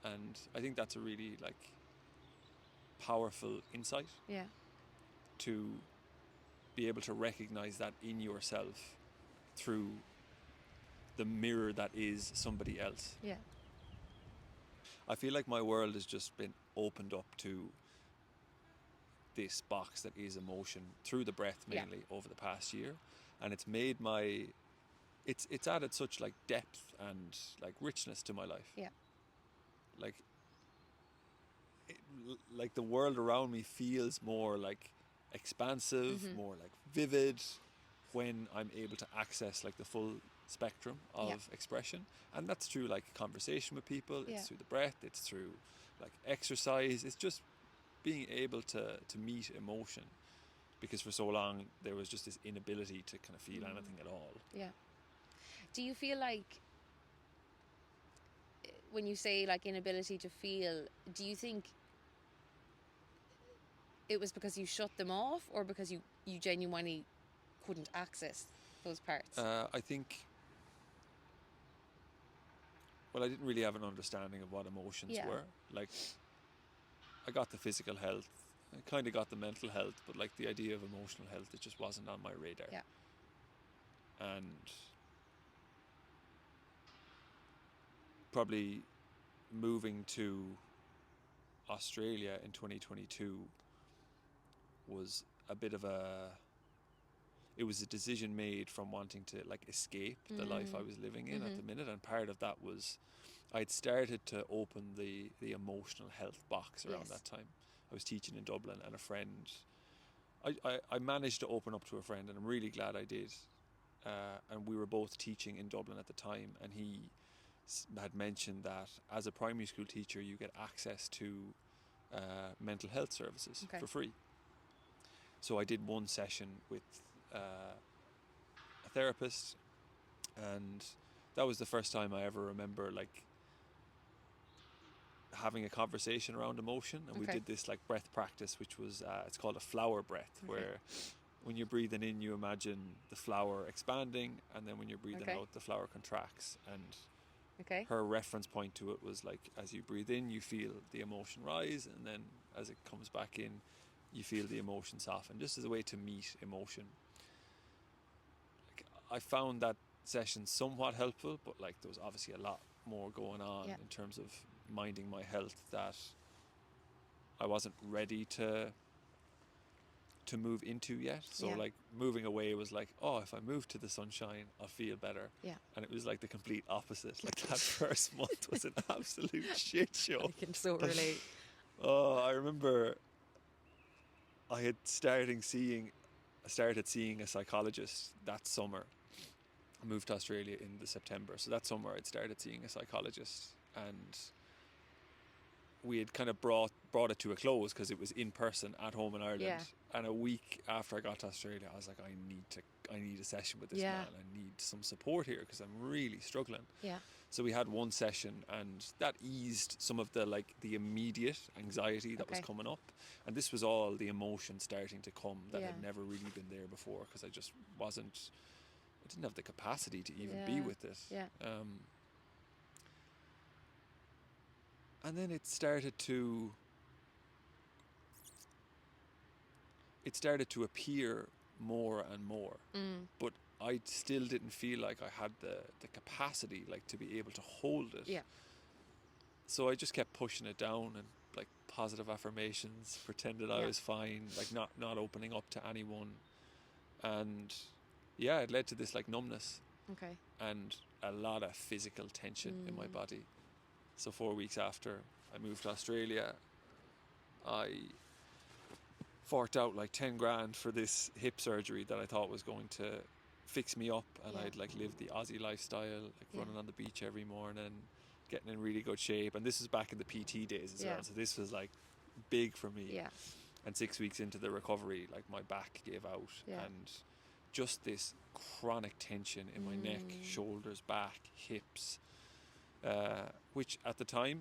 And I think that's a really, like, powerful insight. Yeah. To be able to recognize that in yourself through the mirror that is somebody else. Yeah. I feel like my world has just been opened up to this box that is emotion through the breath mainly over the past year, and it's made it's added such, like, depth and, like, richness to my life. Yeah. Like the world around me feels more, like, expansive, more, like, vivid when I'm able to access, like, the full spectrum of expression. And that's through, like, conversation with people, it's through the breath, it's through, like, exercise, it's just being able to meet emotion, because for so long there was just this inability to kind of feel anything at all. Yeah. Do you feel like, when you say, like, inability to feel, do you think it was because you shut them off, or because you genuinely couldn't access those parts? I think, well, I didn't really have an understanding of what emotions were. Like, I got the physical health, I kind of got the mental health, but, like, the idea of emotional health, it just wasn't on my radar. Yeah. And probably moving to Australia in 2022 was a bit of it was a decision made from wanting to like escape the life I was living in at the minute, and part of that was I'd started to open the emotional health box around that time. I was teaching in Dublin, and a friend, I managed to open up to a friend, and I'm really glad I did. And we were both teaching in Dublin at the time, and he had mentioned that as a primary school teacher you get access to mental health services for free. So I did one session with a therapist, and that was the first time I ever remember like having a conversation around emotion. And we did this like breath practice, which was it's called a flower breath, where when you're breathing in you imagine the flower expanding, and then when you're breathing out the flower contracts. And her reference point to it was like, as you breathe in you feel the emotion rise, and then as it comes back in you feel the emotion soften, just as a way to meet emotion. Like, I found that session somewhat helpful, but like there was obviously a lot more going on in terms of minding my health that I wasn't ready to move into yet. So like moving away was like, oh, if I move to the sunshine I'll feel better. And it was like the complete opposite. Like that first month was an absolute shit show. I can so relate. Oh, I remember I had started seeing a psychologist that summer. I moved to Australia in the September, so that summer I'd started seeing a psychologist, and we had kind of brought it to a close because it was in person at home in Ireland. And a week after I got to Australia I was like, I need a session with this man. I need some support here because I'm really struggling. So we had one session, and that eased some of the immediate anxiety that was coming up. And this was all the emotion starting to come that had never really been there before, because I didn't have the capacity to even be with it. And then it started to appear more and more. But I still didn't feel like I had the capacity like to be able to hold it. So I just kept pushing it down, and like positive affirmations, pretended I was fine, like not opening up to anyone. And it led to this like numbness and a lot of physical tension in my body. So 4 weeks after I moved to Australia, I forked out like 10 grand for this hip surgery that I thought was going to fix me up, and I'd like lived the Aussie lifestyle, like running on the beach every morning, getting in really good shape. And this is back in the PT days as well, so this was like big for me. And 6 weeks into the recovery, like my back gave out, and just this chronic tension in my neck, shoulders, back, hips, which at the time,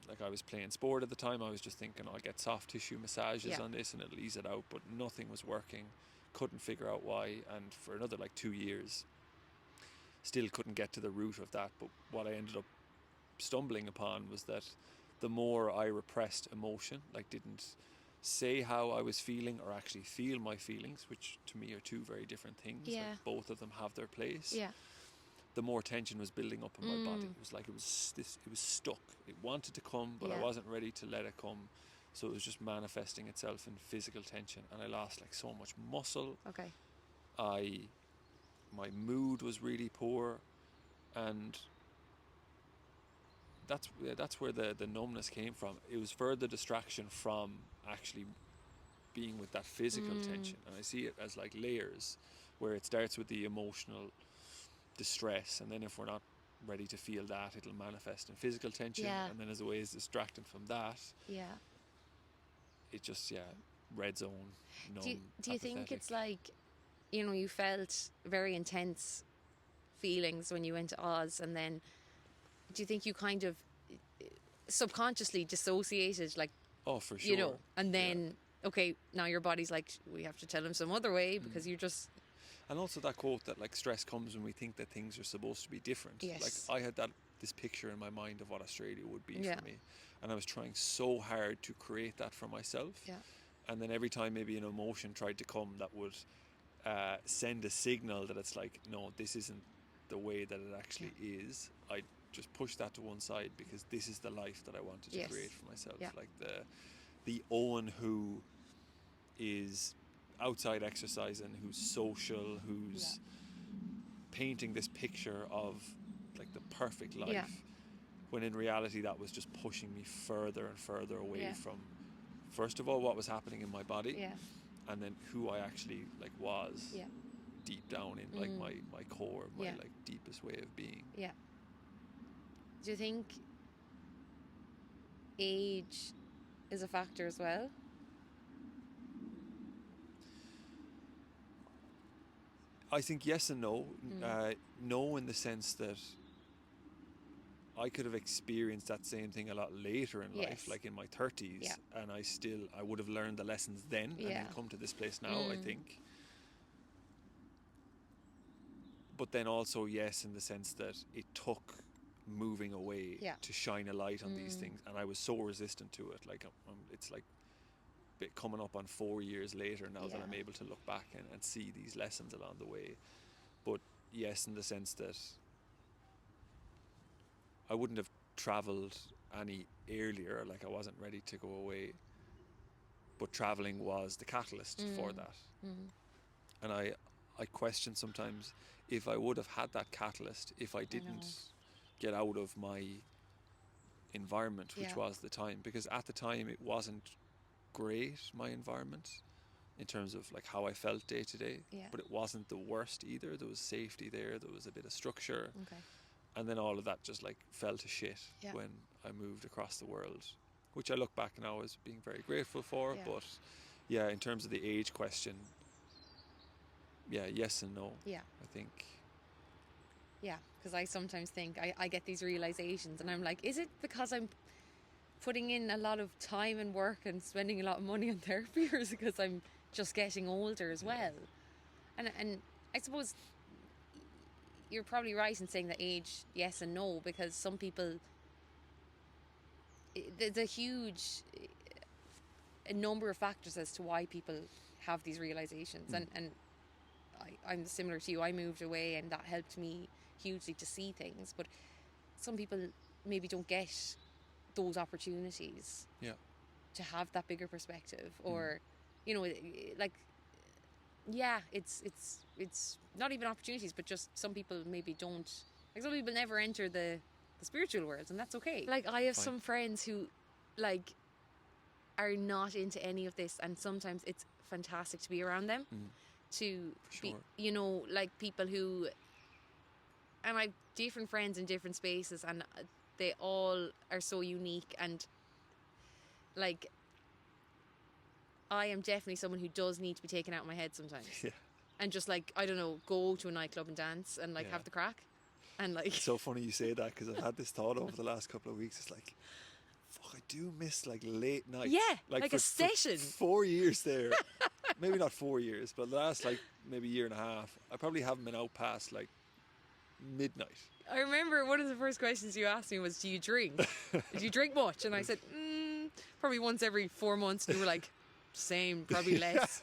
like I was playing sport at the time, I was just thinking I'll get soft tissue massages on this and it'll ease it out, but nothing was working. Couldn't figure out why, and for another like 2 years still couldn't get to the root of that. But what I ended up stumbling upon was that the more I repressed emotion, like didn't say how I was feeling or actually feel my feelings, which to me are two very different things, like both of them have their place, the more tension was building up in my body. It was like it was stuck. It wanted to come, but I wasn't ready to let it come. So it was just manifesting itself in physical tension, and I lost like so much muscle. My mood was really poor, and that's where the numbness came from. It was further distraction from actually being with that physical tension. And I see it as like layers, where it starts with the emotional distress, and then if we're not ready to feel that, it'll manifest in physical tension, and then as a way is distracting from that, it just red zone, numb, do you think it's like, you know, you felt very intense feelings when you went to Oz, and then do you think you kind of subconsciously dissociated, like, oh for sure, you know, and then okay, now your body's like, we have to tell him some other way, because you're just... And also that quote that like stress comes when we think that things are supposed to be different. Like I had this picture in my mind of what Australia would be for me, and I was trying so hard to create that for myself. And then every time maybe an emotion tried to come that would send a signal that it's like, no, this isn't the way that it actually is, I'd just push that to one side, because this is the life that I wanted to Yes. create for myself. Yeah. Like the Owen who is outside exercising, who's social, who's painting this picture of like the perfect life. Yeah. When in reality that was just pushing me further and further away Yeah. from, first of all, what was happening in my body, Yeah. and then who I actually like was Yeah. deep down in like my core, my Yeah. like deepest way of being. Yeah. Do you think age is a factor as well? I think yes and no. No, in the sense that I could have experienced that same thing a lot later in life, like in my 30s, and I would have learned the lessons then and then come to this place now, I think. But then also yes, in the sense that it took moving away to shine a light on these things, and I was so resistant to it. Like it's like coming up on 4 years later now that I'm able to look back and see these lessons along the way. But yes, in the sense that I wouldn't have travelled any earlier, like I wasn't ready to go away, but travelling was the catalyst for that. And I question sometimes if I would have had that catalyst if I didn't get out of my environment, which was the time, because at the time it wasn't great, my environment, in terms of like how I felt day to day, but it wasn't the worst either. There was safety there was a bit of structure, and then all of that just like fell to shit when I moved across the world, which I look back now as being very grateful for. But yeah, in terms of the age question, yes and no, I think. Because I sometimes think I get these realizations and I'm like, is it because I'm putting in a lot of time and work and spending a lot of money on therapy, or is it because I'm just getting older as well? And I suppose you're probably right in saying that age, yes and no, because some people, there's a huge a number of factors as to why people have these realizations, and I'm similar to you. I moved away and that helped me hugely to see things, but some people maybe don't get those opportunities to have that bigger perspective, or you know, like it's not even opportunities, but just some people maybe don't, like some people never enter the spiritual world, and that's okay. Like I have some friends who like are not into any of this, and sometimes it's fantastic to be around them, to be, you know, like people who, and I've different friends in different spaces, and they all are so unique, and like I am definitely someone who does need to be taken out of my head sometimes, and just like, I don't know, go to a nightclub and dance and like have the crack, and like it's so funny you say that, because I've had this thought over the last couple of weeks. It's like, fuck, I do miss like late nights, like a session. 4 years there. Maybe not 4 years, but the last like maybe year and a half, I probably haven't been out past like midnight. I remember one of the first questions you asked me was, do you drink? Do you drink much? And I said, probably once every 4 months. And you were like, same, probably less.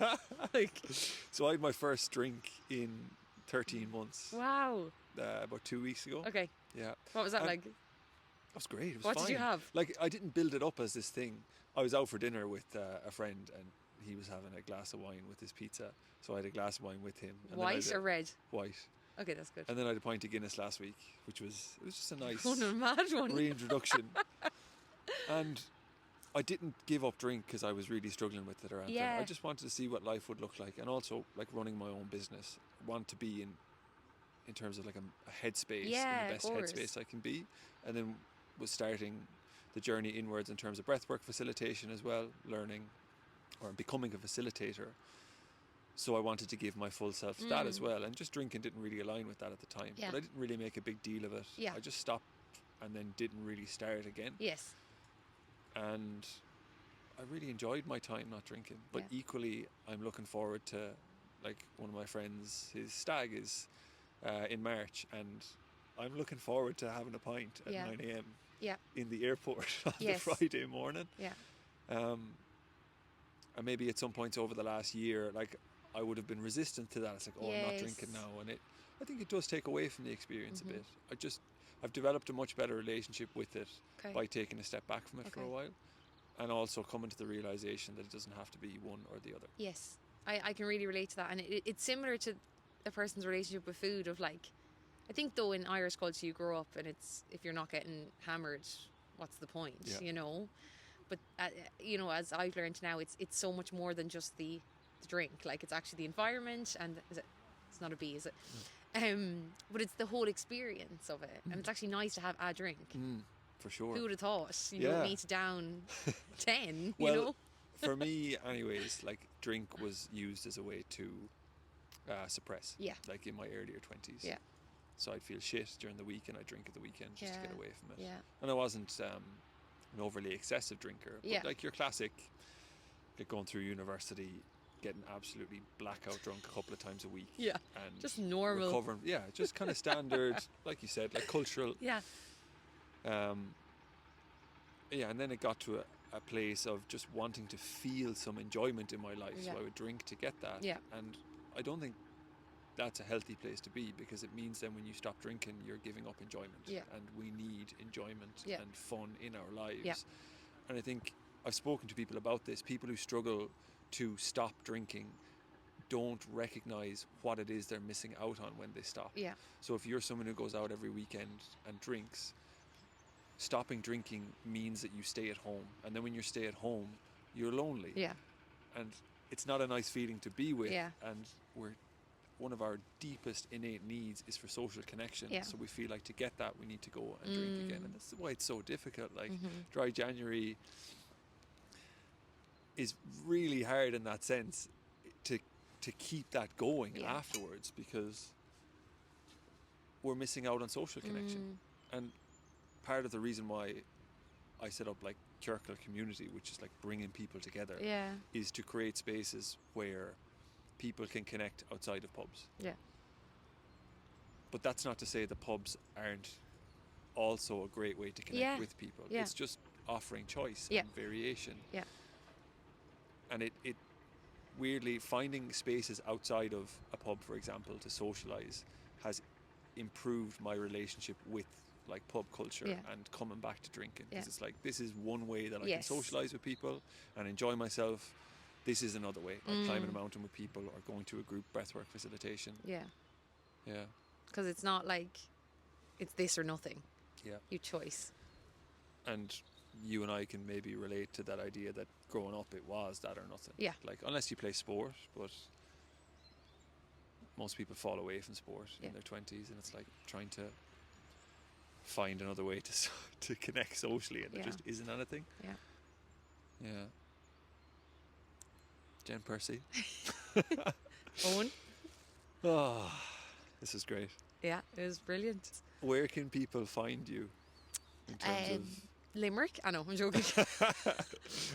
Like, so I had my first drink in 13 months. Wow. About 2 weeks ago. Okay. Yeah. What was that like? That was great. It was what fine. did you have? Like, I didn't build it up as this thing. I was out for dinner with a friend, and he was having a glass of wine with his pizza. So I had a glass of wine with him. And white or red? White. Okay, that's good. And then I had a pint of Guinness last week, which was just a nice mad one. reintroduction. And I didn't give up drink because I was really struggling with it around then. I just wanted to see what life would look like, and also like running my own business. I want to be in terms of like a headspace, in the best headspace I can be. And then was starting the journey inwards in terms of breathwork facilitation as well, learning or becoming a facilitator. So I wanted to give my full self to that as well, and just drinking didn't really align with that at the time. But I didn't really make a big deal of it. I just stopped and then didn't really start again. Yes. And I really enjoyed my time not drinking. But equally, I'm looking forward to, like, one of my friends, his stag is in March, and I'm looking forward to having a pint at 9 a.m. in the airport on the Friday morning. And maybe at some points over the last year, like, I would have been resistant to that. It's like, I'm not drinking now, and I think it does take away from the experience a bit. I've developed a much better relationship with it by taking a step back from it for a while, and also coming to the realization that it doesn't have to be one or the other. Yes, I can really relate to that, and it's similar to a person's relationship with food. Of like, I think though in Irish culture you grow up and it's, if you're not getting hammered, what's the point? You know. But you know, as I've learned now, it's so much more than just the drink. Like, it's actually the environment, and it's not a bee, is it? But it's the whole experience of it, and it's actually nice to have a drink. For sure. Who would have thought? You don't need to down 10. Well, you know. For me, anyways, like, drink was used as a way to suppress. Yeah. Like in my earlier 20s. Yeah. So I'd feel shit during the week, and I'd drink at the weekend just to get away from it. Yeah. And I wasn't an overly excessive drinker, but like your classic, like going through university, getting absolutely blackout drunk a couple of times a week. Yeah. And just normal. Recovering, just kind of standard, like you said, like cultural. Yeah. And then it got to a place of just wanting to feel some enjoyment in my life, so I would drink to get that. Yeah. And I don't think that's a healthy place to be, because it means then when you stop drinking, you're giving up enjoyment. Yeah. And we need enjoyment and fun in our lives. Yeah. And I think I've spoken to people about this. People who struggle to stop drinking don't recognize what it is they're missing out on when they stop. Yeah. So if you're someone who goes out every weekend and drinks, stopping drinking means that you stay at home. And then when you stay at home, you're lonely. Yeah. And it's not a nice feeling to be with. Yeah. And one of our deepest innate needs is for social connection. Yeah. So we feel like to get that, we need to go and drink again. And that's why it's so difficult. Like, dry January is really hard in that sense, to keep that going afterwards, because we're missing out on social connection. And part of the reason why I set up like ciorcal community, which is like bringing people together, is to create spaces where people can connect outside of pubs. Yeah. But that's not to say the pubs aren't also a great way to connect with people. Yeah. It's just offering choice and variation. Yeah. And it weirdly, finding spaces outside of a pub, for example, to socialise has improved my relationship with like pub culture and coming back to drinking, because it's like, this is one way that I can socialise with people and enjoy myself. This is another way, like climbing a mountain with people or going to a group breathwork facilitation. Yeah. Yeah. Because it's not like it's this or nothing. Yeah. Your choice. And you and I can maybe relate to that idea that growing up it was that or nothing. Yeah. Like, unless you play sport, but most people fall away from sport in their 20s, and it's like trying to find another way to connect socially, and there just isn't anything. Yeah. Yeah. Jen Percy. Owen. Oh, this is great. Yeah, it was brilliant. Where can people find you in terms of Limerick? I know, I'm joking.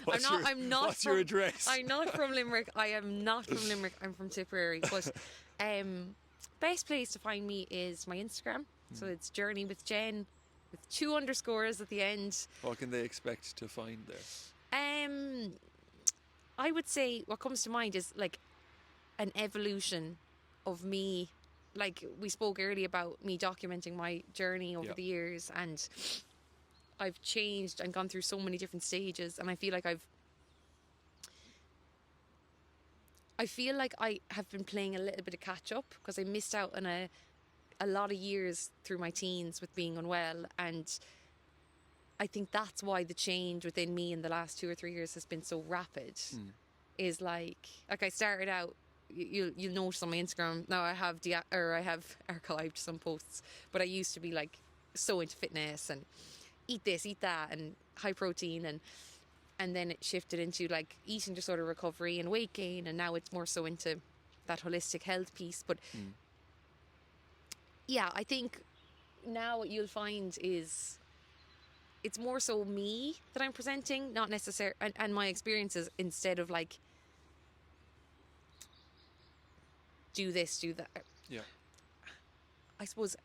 What's your address? I'm not from Limerick. I am not from Limerick. I'm from Tipperary. But best place to find me is my Instagram. So it's Journey with Jen, with 2 underscores at the end. What can they expect to find there? I would say what comes to mind is like an evolution of me. Like, we spoke earlier about me documenting my journey over the years, and I've changed and gone through so many different stages, and I feel like I have been playing a little bit of catch up, because I missed out on a lot of years through my teens with being unwell, and I think that's why the change within me in the last 2 or 3 years has been so rapid. Is like I started out, you'll notice on my Instagram now I have archived some posts, but I used to be like so into fitness and eat this, eat that, and high protein, and then it shifted into like eating disorder recovery and weight gain, and now it's more so into that holistic health piece. But yeah, I think now what you'll find is it's more so me that I'm presenting, not necessarily, and my experiences, instead of like do this, do that. Yeah. I suppose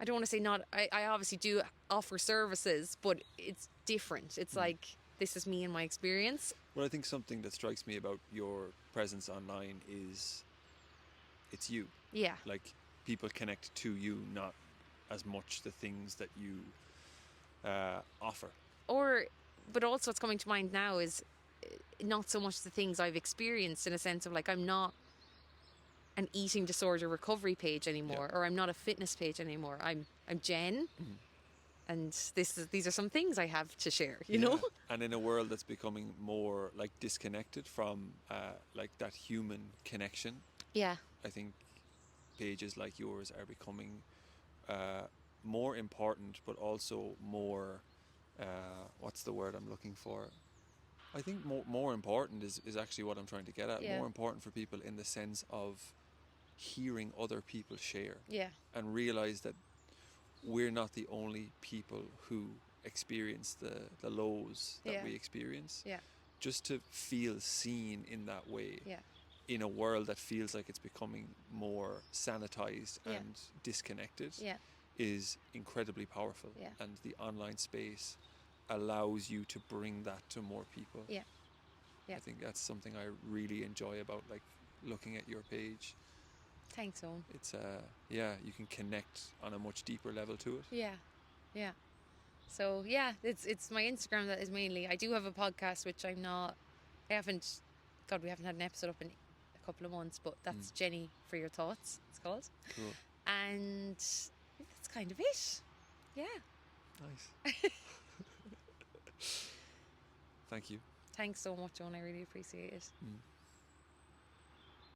I don't want to say not. I obviously do offer services, but it's different. It's like, this is me and my experience. Well, I think something that strikes me about your presence online is it's you. Yeah. Like, people connect to you, not as much the things that you offer. But also what's coming to mind now is not so much the things I've experienced, in a sense of like, I'm not an eating disorder recovery page anymore, or I'm not a fitness page anymore. I'm Jen, and these are some things I have to share, you know? And in a world that's becoming more like disconnected from like that human connection, I think pages like yours are becoming more important, but also more what's the word I'm looking for? I think more important is actually what I'm trying to get at. More important for people in the sense of hearing other people share, and realize that we're not the only people who experience the lows that we experience. Just to feel seen in that way, in a world that feels like it's becoming more sanitized and disconnected, is incredibly powerful. And the online space allows you to bring that to more people. I think that's something I really enjoy about like looking at your page. Thanks, Owen. It's you can connect on a much deeper level to it. So it's my Instagram that is mainly. I do have a podcast which we haven't had an episode up in a couple of months, but that's Jenny for Your Thoughts, it's called. Cool. And that's kind of it. Nice. Thank you. Thanks so much, Owen. I really appreciate it.